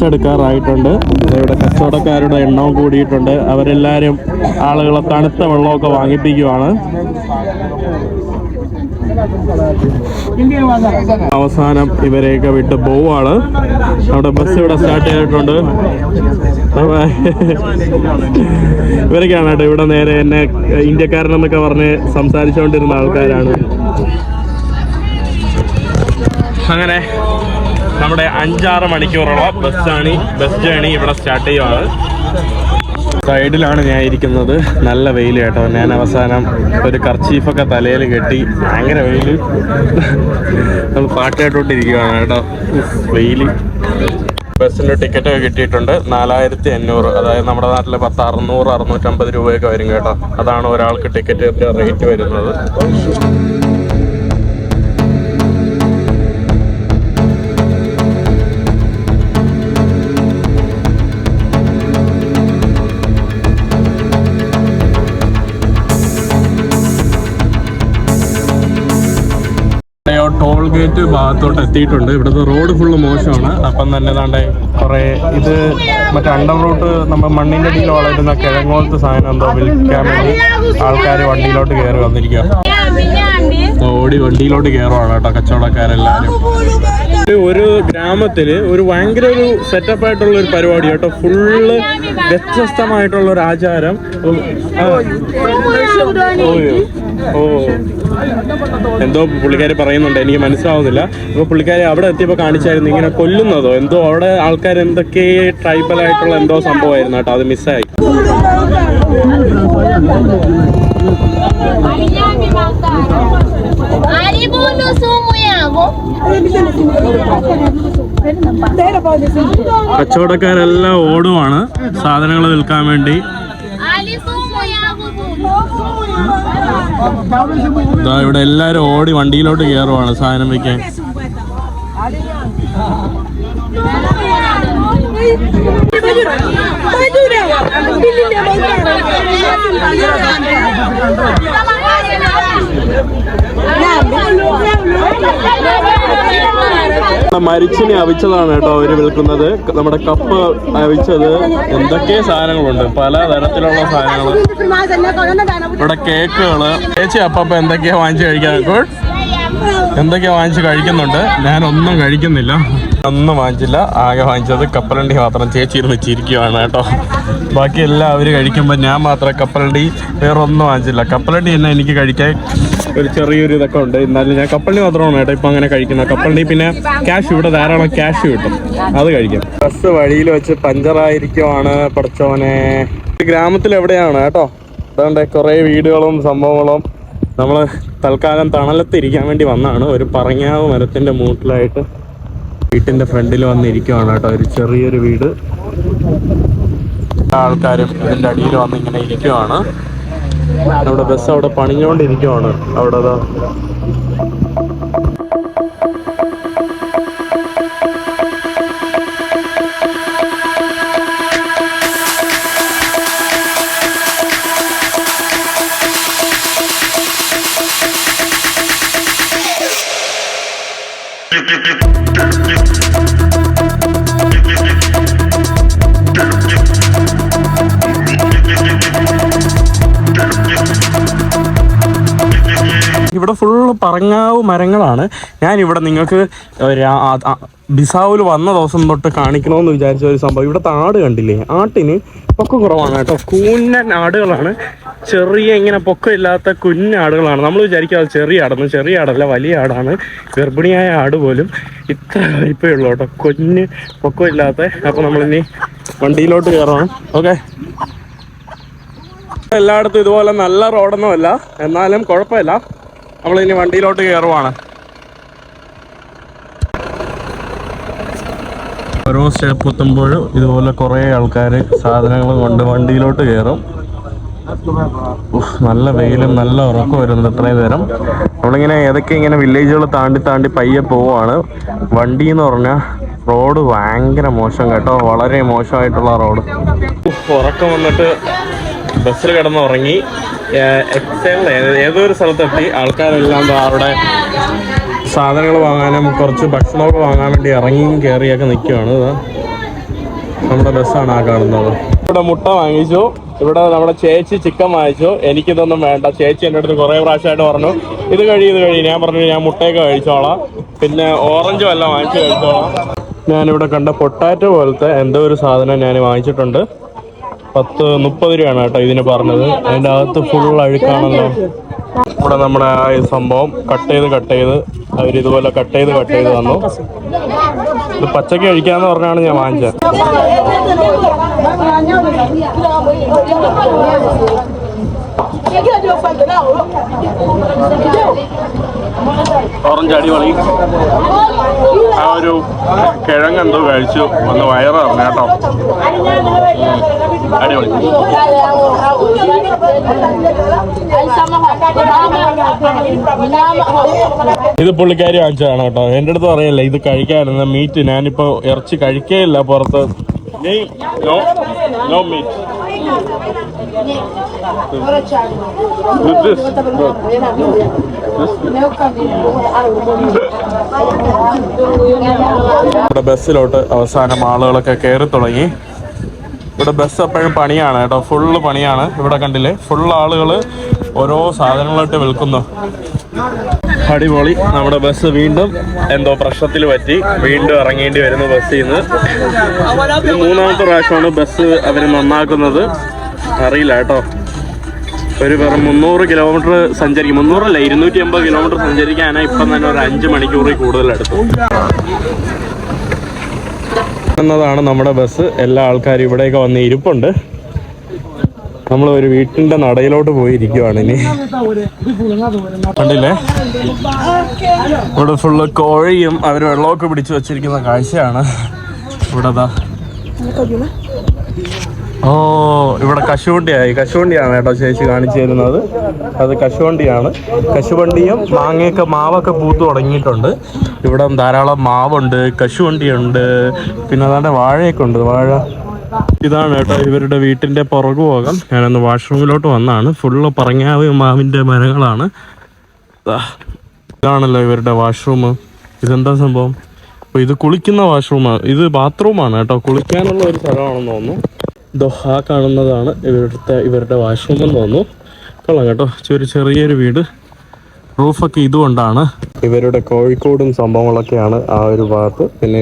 എടുക്കാറായിട്ടുണ്ട്. ഇവിടെ കച്ചവടക്കാരുടെ എണ്ണവും കൂടിയിട്ടുണ്ട്. അവരെല്ലാവരും ആളുകളെ തണുത്ത വെള്ളമൊക്കെ വാങ്ങിപ്പിക്കുവാണ്. അവസാനം ഇവരെയൊക്കെ വിട്ട് പോവാണ്. നമ്മുടെ ബസ് ഇവിടെ സ്റ്റാർട്ട് ചെയ്തിട്ടുണ്ട്. ഇവരൊക്കെയാണ് കേട്ടോ ഇവിടെ നേരെ എന്നെ ഇന്ത്യക്കാരനെന്നൊക്കെ പറഞ്ഞ് സംസാരിച്ചുകൊണ്ടിരുന്ന ആൾക്കാരാണ്. അങ്ങനെ നമ്മുടെ 5-6 മണിക്കൂറുള്ള ബസ് ജേണി ഇവിടെ സ്റ്റാർട്ട് ചെയ്യുവാണ്. സൈഡിലാണ് ഞാൻ ഇരിക്കുന്നത്. നല്ല വെയിൽ കേട്ടോ. ഞാൻ അവസാനം ഒരു കർച്ചീഫൊക്കെ തലയിൽ കെട്ടി. ഭയങ്കര വെയിൽ. നമ്മൾ പാട്ട് കേട്ടോണ്ടിരിക്കുകയാണ് കേട്ടോ. വെയിൽ. ബസ്സിൻ്റെ ടിക്കറ്റൊക്കെ കിട്ടിയിട്ടുണ്ട്. 4500. അതായത് നമ്മുടെ നാട്ടിലെ 600-650 രൂപയൊക്കെ വരും കേട്ടോ. അതാണ് ഒരാൾക്ക് ടിക്കറ്റ് റേറ്റ് വരുന്നത്. ടോൾ ഗേറ്റ് ഭാഗത്തോട്ട് എത്തിയിട്ടുണ്ട്. ഇവിടുത്തെ റോഡ് ഫുള്ള് മോശമാണ്. അപ്പം തന്നെ ഏതാണ്ട് കുറേ ഇത് മറ്റേ അണ്ടർ റൂട്ട് നമ്മൾ മണ്ണിൻ്റെ അടിയിൽ വളരുന്ന കിഴങ്ങോലത്തെ സാധനം എന്തോ വിൽക്കാൻ വേണ്ടി ആൾക്കാർ വണ്ടിയിലോട്ട് കയറി വന്നിരിക്കുക. ഓടി വണ്ടിയിലോട്ട് കയറുവാണ് കേട്ടോ കച്ചവടക്കാരെല്ലാവരും. ഒരു ഗ്രാമത്തില് ഒരു ഭയങ്കര ഒരു സെറ്റപ്പ് ആയിട്ടുള്ള ഒരു പരിപാടി കേട്ടോ. ഫുള്ള് വ്യത്യസ്തമായിട്ടുള്ള ഒരു ആചാരം. എന്തോ പുള്ളിക്കാരി പറയുന്നുണ്ട്, എനിക്ക് മനസ്സിലാവുന്നില്ല. അപ്പോൾ പുള്ളിക്കാരി അവിടെ എത്തിയപ്പോൾ കാണിച്ചായിരുന്നു ഇങ്ങനെ കൊല്ലുന്നതോ എന്തോ. അവിടെ ആൾക്കാർ എന്തൊക്കെ ട്രൈബൽ ആയിട്ടുള്ള എന്തോ സംഭവമായിരുന്നു കേട്ടോ. അത് മിസ്സായി. കച്ചവടക്കാരെല്ലാം ഓടുവാണ് സാധനങ്ങൾ വിൽക്കാൻ വേണ്ടി. ഇവിടെ എല്ലാരും ഓടി വണ്ടിയിലോട്ട് കയറുവാണ് സാധനം വെക്കാൻ. മരിച്ചിനെ അവിച്ചതാണ് കേട്ടോ അവര് വിൽക്കുന്നത്. നമ്മുടെ കപ്പ് അവിച്ചത്, എന്തൊക്കെ സാധനങ്ങളുണ്ട്, പല തരത്തിലുള്ള സാധനങ്ങൾ. ഇവിടെ കേക്കുകള്. ചേച്ചി അപ്പ എന്തൊക്കെയാ വാങ്ങിച്ച് കഴിക്കാൻ? എന്തൊക്കെയാ വാങ്ങിച്ച് കഴിക്കുന്നുണ്ട്. ഞാനൊന്നും കഴിക്കുന്നില്ല, ഒന്നും വാങ്ങിച്ചില്ല. ആകെ വാങ്ങിച്ചത് കപ്പലണ്ടി മാത്രം. ചേച്ചി ഇരുന്ന് ചിരിക്കുവാണ് കേട്ടോ. ബാക്കി എല്ലാം അവർ കഴിക്കുമ്പോൾ ഞാൻ മാത്രം കപ്പലണ്ടി വേറെ ഒന്നും വാങ്ങിച്ചില്ല. കപ്പലണ്ടി തന്നെ എനിക്ക് കഴിക്കാൻ ഒരു ചെറിയൊരു ഇതൊക്കെ ഉണ്ട്. എന്നാലും ഞാൻ കപ്പലണ്ടി മാത്രമാണ് കേട്ടോ ഇപ്പം അങ്ങനെ കഴിക്കുന്നത്. കപ്പലണ്ടി പിന്നെ ക്യാഷ്, ഇവിടെ ധാരാളം ക്യാഷ് കിട്ടും, അത് കഴിക്കും. ബസ് വഴിയിൽ വെച്ച് പഞ്ചറായിരിക്കുവാണ്. പഠിച്ചോനെ, ഗ്രാമത്തിൽ എവിടെയാണ് കേട്ടോ. അതുകൊണ്ട് കുറേ വീടുകളും സംഭവങ്ങളും. നമ്മൾ തൽക്കാലം തണലത്തിരിക്കാൻ വേണ്ടി വന്നതാണ്. ഒരു പറങ്ങാവ് മരത്തിൻ്റെ മൂട്ടിലായിട്ട് വീട്ടിൻ്റെ ഫ്രണ്ടിൽ വന്നിരിക്കുവാണ് കേട്ടോ. ഒരു ചെറിയൊരു വീട്. ആൾക്കാരും ഇതിൻ്റെ അടിയിൽ വന്ന് ഇങ്ങനെ ഇരിക്കുവാണ്. നമ്മുടെ ബസ് അവിടെ പണിഞ്ഞുകൊണ്ടിരിക്കുവാണ്. അവിടെ ഇവിടെ ഫുള്ള് പറങ്ങാവ് മരങ്ങളാണ്. ഞാനിവിടെ നിങ്ങൾക്ക് ബിസാവിൽ വന്ന ദിവസം തൊട്ട് കാണിക്കണമെന്ന് വിചാരിച്ച ഒരു സംഭവം. ഇവിടുത്തെ ആട് കണ്ടില്ലേ? ആട്ടിന് പൊക്കം കുറവാണ് കേട്ടോ. കുഞ്ഞൻ ആടുകളാണ്. ചെറിയ ഇങ്ങനെ പൊക്കമില്ലാത്ത കുഞ്ഞാടുകളാണ്. നമ്മൾ വിചാരിക്കും അത് ചെറിയ ആടെന്ന്. ചെറിയ ആടല്ല, വലിയ ആടാണ്. ഗർഭിണിയായ ആട് പോലും ഇത്ര വലിപ്പമേ ഉള്ളൂ കേട്ടോ. കുഞ്ഞ് പൊക്കമില്ലാത്ത. അപ്പോൾ നമ്മളിനി വണ്ടിയിലോട്ട് കയറണം. ഓക്കെ, എല്ലായിടത്തും ഇതുപോലെ നല്ല റോഡൊന്നും അല്ല, എന്നാലും കുഴപ്പമില്ല. നമ്മളിനി വണ്ടിയിലോട്ട് കയറുവാണ്. ഓരോ സ്റ്റെപ്പ് എത്തുമ്പോഴും ഇതുപോലെ കുറേ ആൾക്കാർ സാധനങ്ങൾ കൊണ്ട് വണ്ടിയിലോട്ട് കയറും. നല്ല വെയിലും നല്ല ഉറക്കം വരുന്നുണ്ട് ഇത്രയും നേരം. നമ്മളിങ്ങനെ ഏതൊക്കെ ഇങ്ങനെ വില്ലേജുകൾ താണ്ടി താണ്ടി പയ്യെ പോവാണ്. വണ്ടി എന്ന് പറഞ്ഞാൽ റോഡ് ഭയങ്കര മോശം കേട്ടോ, വളരെ മോശമായിട്ടുള്ള റോഡ്. ഉറക്കം വന്നിട്ട് ബസ്സിൽ കിടന്നുറങ്ങി. എക്സൈൽ ഏതൊരു സ്ഥലത്തെത്തി. ആൾക്കാരെല്ലാം അവിടെ സാധനങ്ങൾ വാങ്ങാനും കുറച്ച് ഭക്ഷണമൊക്കെ വാങ്ങാൻ വേണ്ടി ഇറങ്ങിയും കയറിയൊക്കെ നിൽക്കുകയാണ്. നമ്മുടെ ബസ്സാണ് ആ കാണുന്നത്. ഇവിടെ മുട്ട വാങ്ങിച്ചു. ഇവിടെ നമ്മുടെ ചേച്ചി ചിക്കൻ വാങ്ങിച്ചു. എനിക്കിതൊന്നും വേണ്ട. ചേച്ചി എൻ്റെ അടുത്ത് കുറേ പ്രാവശ്യമായിട്ട് പറഞ്ഞു ഇത് കഴി. ഞാൻ പറഞ്ഞു ഞാൻ മുട്ടയൊക്കെ കഴിച്ചോളാം, പിന്നെ ഓറഞ്ചും എല്ലാം വാങ്ങിച്ച് കഴിച്ചോളാം. ഞാനിവിടെ കണ്ട പൊട്ടാറ്റോ പോലത്തെ എന്തോ ഒരു സാധനം ഞാൻ വാങ്ങിച്ചിട്ടുണ്ട്. 30 രൂപയാണ് കേട്ടോ ഇതിന് പറഞ്ഞത്. അതിൻ്റെ അകത്ത് ഫുൾ അഴുക്കാണല്ലോ. ഇവിടെ നമ്മുടെ ആ സംഭവം കട്ട് ചെയ്ത് അവരിതുപോലെ കട്ട് ചെയ്ത് തന്നു. ഇത് പച്ചക്ക് കഴിക്കാന്ന് പറഞ്ഞാണ് ഞാൻ വാങ്ങിച്ചത്. ഓറഞ്ച് അടിപൊളി. ആ ഒരു കിഴങ്ങെന്തോ കഴിച്ചു ഒന്ന് വയറ് പറഞ്ഞു കേട്ടോ. അടിപൊളി. ഇത് പുള്ളിക്കാരി വാങ്ങിച്ചതാണ് കേട്ടോ. എൻ്റെ അടുത്ത് പറയല്ലേ ഇത് കഴിക്കാനെന്ന്. മീറ്റ് ഞാനിപ്പോൾ ഇറച്ചി കഴിക്കേയില്ല പുറത്ത്. No meat. ഇവിടെ ബസ്സിലോട്ട് അവസാനം ആളുകളൊക്കെ കയറി തുടങ്ങി. ഇവിടെ ബസ് എപ്പോഴും പണിയാണ് കേട്ടോ, ഫുള്ള് പണിയാണ്. ഇവിടെ കണ്ടില്ലേ, ഫുള്ള് ആളുകൾ ഓരോ സാധനങ്ങളായിട്ട് വിൽക്കുന്നു. അടിപൊളി. നമ്മുടെ ബസ് വീണ്ടും എന്തോ പ്രശ്നത്തിൽ പറ്റി വീണ്ടും ഇറങ്ങേണ്ടി വരുന്നു ബസ്സിൽ നിന്ന്. ഇത് 3ാമത്തെ പ്രാവശ്യമാണ് ബസ് അവർ നന്നാക്കുന്നത്. അറിയില്ല കേട്ടോ. ഒരു വെറും 300 കിലോമീറ്റർ സഞ്ചരിക്കും. 300 അല്ല, 280 കിലോമീറ്റർ സഞ്ചരിക്കാനാണ് ഇപ്പം തന്നെ ഒരു 5 മണിക്കൂറിൽ കൂടുതൽ എടുത്തു. എന്നതാണ് നമ്മുടെ ബസ്. എല്ലാ ആൾക്കാരും ഇവിടെയൊക്കെ വന്ന് ഇരിപ്പുണ്ട്. നമ്മൾ ഒരു വീട്ടിൻ്റെ നടയിലോട്ട് പോയിരിക്കുവാണ് ഇനി. കണ്ടില്ലേ, ഇവിടെ ഫുള്ള് കോഴിയും അവർ വെള്ളമൊക്കെ പിടിച്ചു വെച്ചിരിക്കുന്ന കാഴ്ചയാണ്. ഇവിടെ ഓ, ഇവിടെ കശുവണ്ടിയാണ് കേട്ടോ ചേച്ചി കാണിച്ചു തരുന്നത്. അത് കശുവണ്ടിയാണ്. കശുവണ്ടിയും മാവൊക്കെ പൂത്തു തുടങ്ങിയിട്ടുണ്ട്. ഇവിടെ ധാരാളം മാവുണ്ട്, കശുവണ്ടിയുണ്ട്, പിന്നെ അതാണ്ട് വാഴയൊക്കെ ഉണ്ട്. വാഴ ഇതാണ് കേട്ടോ ഇവരുടെ വീട്ടിന്റെ പുറകു പോകാം. ഞാനൊന്ന് വാഷ്റൂമിലോട്ട് വന്നാണ്. ഫുള്ള് പറങ്ങാവ് മാവിന്റെ മരങ്ങളാണ്. ഇതാണല്ലോ ഇവരുടെ വാഷ്റൂം. ഇതെന്താ സംഭവം? അപ്പോൾ ഇത് കുളിക്കുന്ന വാഷ്റൂമാണ്, ഇത് ബാത്റൂമാണ് കേട്ടോ. കുളിക്കാനുള്ള ഒരു സ്ഥലമാണെന്ന് തോന്നുന്നു. ആ കാണുന്നതാണ് ഇവരുടെ വാഷ്റൂം എന്ന് തോന്നുന്നു. കൊള്ളാം കേട്ടോ. ചെറിയൊരു വീട്. റൂഫൊക്കെ ഇതുകൊണ്ടാണ്. ഇവരുടെ കോഴിക്കോടും സംഭവങ്ങളൊക്കെയാണ് ആ ഒരു ഭാഗത്ത്. പിന്നെ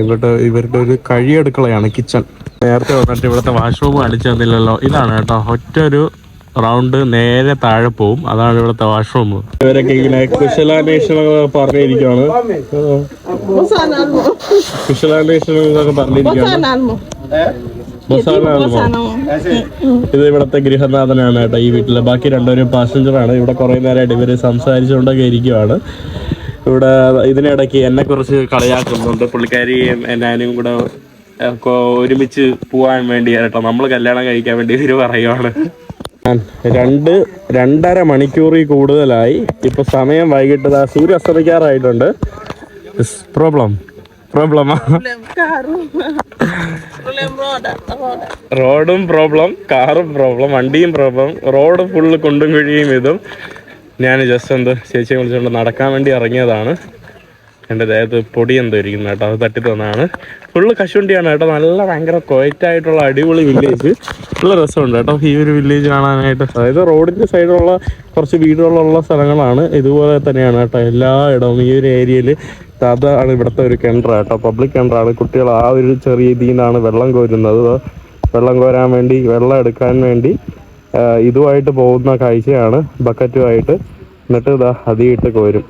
ഇവരുടെ ഒരു കഴിയടുക്കളയാണ്, കിച്ചൺ. നേരത്തെ വന്നിട്ട് ഇവിടുത്തെ വാഷ്റൂം അടിച്ചു തന്നില്ലല്ലോ. ഇതാണ് കേട്ടോ, ഒറ്റ ഒരു റൗണ്ട് നേരെ താഴെ പോവും. അതാണ് ഇവിടുത്തെ വാഷ്റൂം. ഇവരൊക്കെ ഇങ്ങനെ കുശലാന്വേഷണങ്ങളൊക്കെ പറഞ്ഞിരിക്കുകയാണ്. കുശലാന്വേഷണങ്ങളൊക്കെ പറഞ്ഞിരിക്കുകയാണ്. ഇത് ഇവിടത്തെ ഗൃഹനാഥനാണ് കേട്ടോ ഈ വീട്ടിലെ. ബാക്കി രണ്ടുപേരും പാസഞ്ചറാണ്. ഇവിടെ കുറെ നേരമായിട്ട് ഇവര് സംസാരിച്ചുകൊണ്ടൊക്കെ ഇരിക്കുവാണ്. ഇവിടെ ഇതിനിടയ്ക്ക് എന്നെ കുറിച്ച് കളിയാക്കുന്നുണ്ട്. പുള്ളിക്കാരിയും ഞാനും കൂടെ ഒരുമിച്ച് പോവാൻ വേണ്ടി കേട്ടോ, നമ്മൾ കല്യാണം കഴിക്കാൻ വേണ്ടി ഇവര് പറയുവാണ്. 2.5 മണിക്കൂറിൽ കൂടുതലായി. ഇപ്പൊ സമയം വൈകിട്ട് സൂര്യ അസ്തമിക്കാറായിട്ടുണ്ട്. റോഡും പ്രോബ്ലം, കാറും പ്രോബ്ലം, വണ്ടിയും പ്രോബ്ലം, റോഡ് ഫുള്ള് കുണ്ടും കുഴിയും ഇതും. ഞാൻ ജസ്റ്റ് ചേച്ചിയെ വിളിച്ചുകൊണ്ട് നടക്കാൻ വേണ്ടി ഇറങ്ങിയതാണ്. എൻ്റെ ദേഹത്ത് പൊടി എന്തോ ഇരിക്കുന്നു കേട്ടോ, അത് തട്ടി തന്നാണ്. ഫുള്ള് കശുവണ്ടിയാണ് കേട്ടോ. ഭയങ്കര ക്വയറ്റായിട്ടുള്ള അടിപൊളി വില്ലേജ്. നല്ല രസമുണ്ട് കേട്ടോ ഈ ഒരു വില്ലേജ് കാണാനായിട്ട്. അതായത് റോഡിൻ്റെ സൈഡിലുള്ള കുറച്ച് വീടുകളുള്ള സ്ഥലങ്ങളാണ്. ഇതുപോലെ തന്നെയാണ് കേട്ടോ എല്ലായിടവും ഈ ഒരു ഏരിയയിൽ. അതാണ് ഇവിടുത്തെ ഒരു കിണർ കേട്ടോ, പബ്ലിക് കിണറാണ്. കുട്ടികൾ ആ ഒരു ചെറിയ ഇതിൽ നിന്നാണ് വെള്ളം കോരുന്നത്. വെള്ളം കോരാൻ വേണ്ടി, വെള്ളം എടുക്കാൻ വേണ്ടി ഇതുമായിട്ട് പോകുന്ന കാഴ്ചയാണ്, ബക്കറ്റുമായിട്ട്. എന്നിട്ട് അതിയിട്ട് കോരും.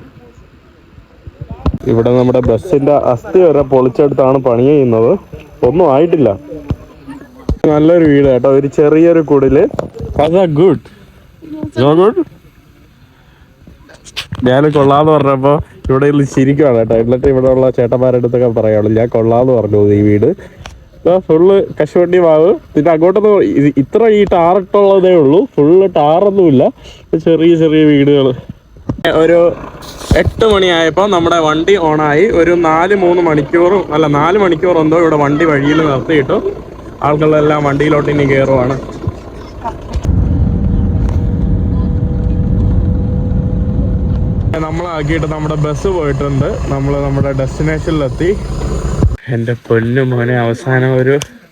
ഇവിടെ നമ്മുടെ ബസ്സിന്റെ അസ്ഥി വരെ പൊളിച്ചെടുത്താണ് പണി ചെയ്യുന്നത്. ഒന്നും ആയിട്ടില്ല. നല്ലൊരു വീട് കേട്ടോ, ഒരു ചെറിയൊരു കുടില്. ഗുഡ്. ഞാൻ കൊള്ളാന്ന് പറഞ്ഞപ്പോ ഇവിടെ ചിരിക്കുവാണ് കേട്ടോ. എന്നിട്ട് ഇവിടെ ഉള്ള ചേട്ടന്മാരുടെ അടുത്തൊക്കെ പറയാനുള്ളൂ, ഞാൻ കൊള്ളാന്ന് പറഞ്ഞു ഈ വീട്. ഫുള്ള് കശുവണ്ടി മാവ്. പിന്നെ അങ്ങോട്ടൊന്നും ഇത്ര ഈ ടാറിട്ടുള്ളതേ ഉള്ളൂ, ഫുള്ള് ടാറൊന്നുമില്ല. ചെറിയ വീടുകൾ. ഒരു 8 മണിയായപ്പോൾ നമ്മുടെ വണ്ടി ഓണായി. ഒരു 4 മണിക്കൂർ എന്തോ ഇവിടെ വണ്ടി വഴിയിൽ നിർത്തിയിട്ടു. ആളുകളെല്ലാം വണ്ടിയിലോട്ട് ഇനി കയറുവാണ്. നമ്മളാക്കിയിട്ട് നമ്മുടെ ബസ് പോയിട്ടുണ്ട്. നമ്മൾ നമ്മുടെ ഡെസ്റ്റിനേഷനിലെത്തി. എൻ്റെ പൊന്നു മോനെ, അവസാനം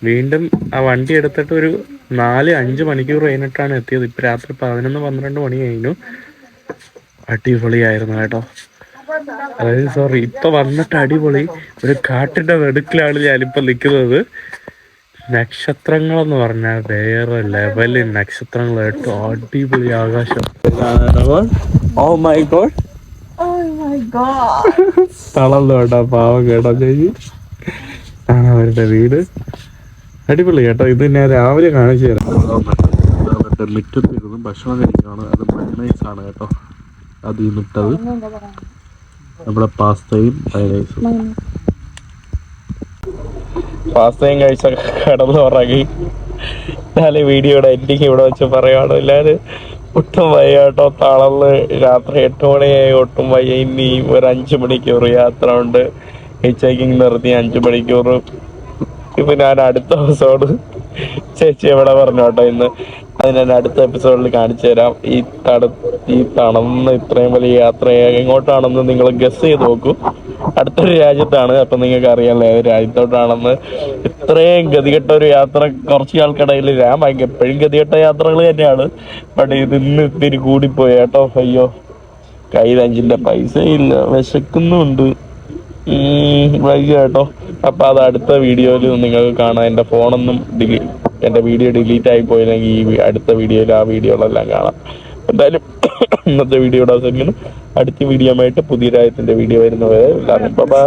വീണ്ടും ആ വണ്ടി എടുത്തിട്ട് ഒരു 4-5 മണിക്കൂർ കഴിഞ്ഞിട്ടാണ് എത്തിയത്. ഇപ്പം രാത്രി 11-12 മണി കഴിഞ്ഞു. അടിപൊളിയായിരുന്നു കേട്ടോ. അതായത് ഇപ്പൊ വന്നിട്ട് അടിപൊളി. ഒരു കാട്ടിന്റെ വെടുക്കിലാണ് ഞാനിപ്പോൾ നിൽക്കുന്നത്. നക്ഷത്രങ്ങളെന്ന് പറഞ്ഞാൽ വേറെ ലെവല് നക്ഷത്രങ്ങൾ കേട്ടോ. അടിപൊളി ആകാശം. ഓ മൈ ഗോഡ്, തളർന്നു കേട്ടോ, പാവം കേട്ടോ ചേച്ചി. ആണ് അവരുടെ വീട്. അടിപൊളി കേട്ടോ. ഇത് ഞാൻ രാവിലെ കാണിച്ചു തരാം. അവരുടെ മുറ്റത്തിരുന്ന് ഭക്ഷണം കഴിക്കുകയാണ്. അത് മയണൈസാണ് കേട്ടോ, അതിൽ നിന്നിട്ടത്. നമ്മുടെ പാസ്തയും കഴിച്ച കിടന്നുറങ്ങി. ഞാൻ വീഡിയോയുടെ എൻഡിങ് ഇവിടെ വെച്ച് പറയുകയാണ്. എല്ലാവരും ഒട്ടും വയ്യ കേട്ടോ, തളർന്ന്. രാത്രി 8 മണിയായി, ഒട്ടും വയ്യ. ഇനി ഒരു 5 മണിക്കൂർ യാത്ര ഉണ്ട്. ഹിച്ചൈക്കിങ് നിർത്തി 5 മണിക്കൂർ. ഇപ്പൊ ഞാൻ അടുത്ത എപ്പിസോഡ് ചേച്ചി എവിടെ പറഞ്ഞു കേട്ടോ ഇന്ന്, അത് ഞാൻ അടുത്ത എപ്പിസോഡിൽ കാണിച്ചു തരാം. ഈ തണുന്ന ഇത്രയും വലിയ യാത്ര എങ്ങോട്ടാണെന്ന് നിങ്ങൾ ഗസ് ചെയ്ത് നോക്കൂ. അടുത്തൊരു രാജ്യത്താണ്. അപ്പൊ നിങ്ങൾക്ക് അറിയാമല്ലോ ഏത് രാജ്യത്തോട്ടാണെന്ന്. ഇത്രയും ഗതികെട്ട ഒരു യാത്ര കുറച്ച് ആൾക്കിടയിൽ ഞാൻ എപ്പോഴും ഗതികെട്ട യാത്രകൾ തന്നെയാണ്. ബട്ട് ഇന്ന് ഇത്തിരി കൂടിപ്പോയി കേട്ടോ. അയ്യോ, കയ്യിൽ 5 പൈസ ഇല്ല, വിശക്കുന്നുണ്ട്, വൈകി കേട്ടോ. അപ്പൊ അത് അടുത്ത വീഡിയോയിൽ നിങ്ങൾക്ക് കാണാം. എൻ്റെ ഫോണൊന്നും എൻ്റെ വീഡിയോ ഡിലീറ്റ് ആയി പോയില്ലെങ്കിൽ ഈ അടുത്ത വീഡിയോയിൽ ആ വീഡിയോകളെല്ലാം കാണാം. എന്തായാലും ഇന്നത്തെ വീഡിയോ ഇവിടെ അവസാനിക്കുന്നു. അടുത്ത വീഡിയോ ആയിട്ട് പുതിയ രാജ്യത്തിന്റെ വീഡിയോ വരുന്നവരെ എല്ലാവരും ബൈ.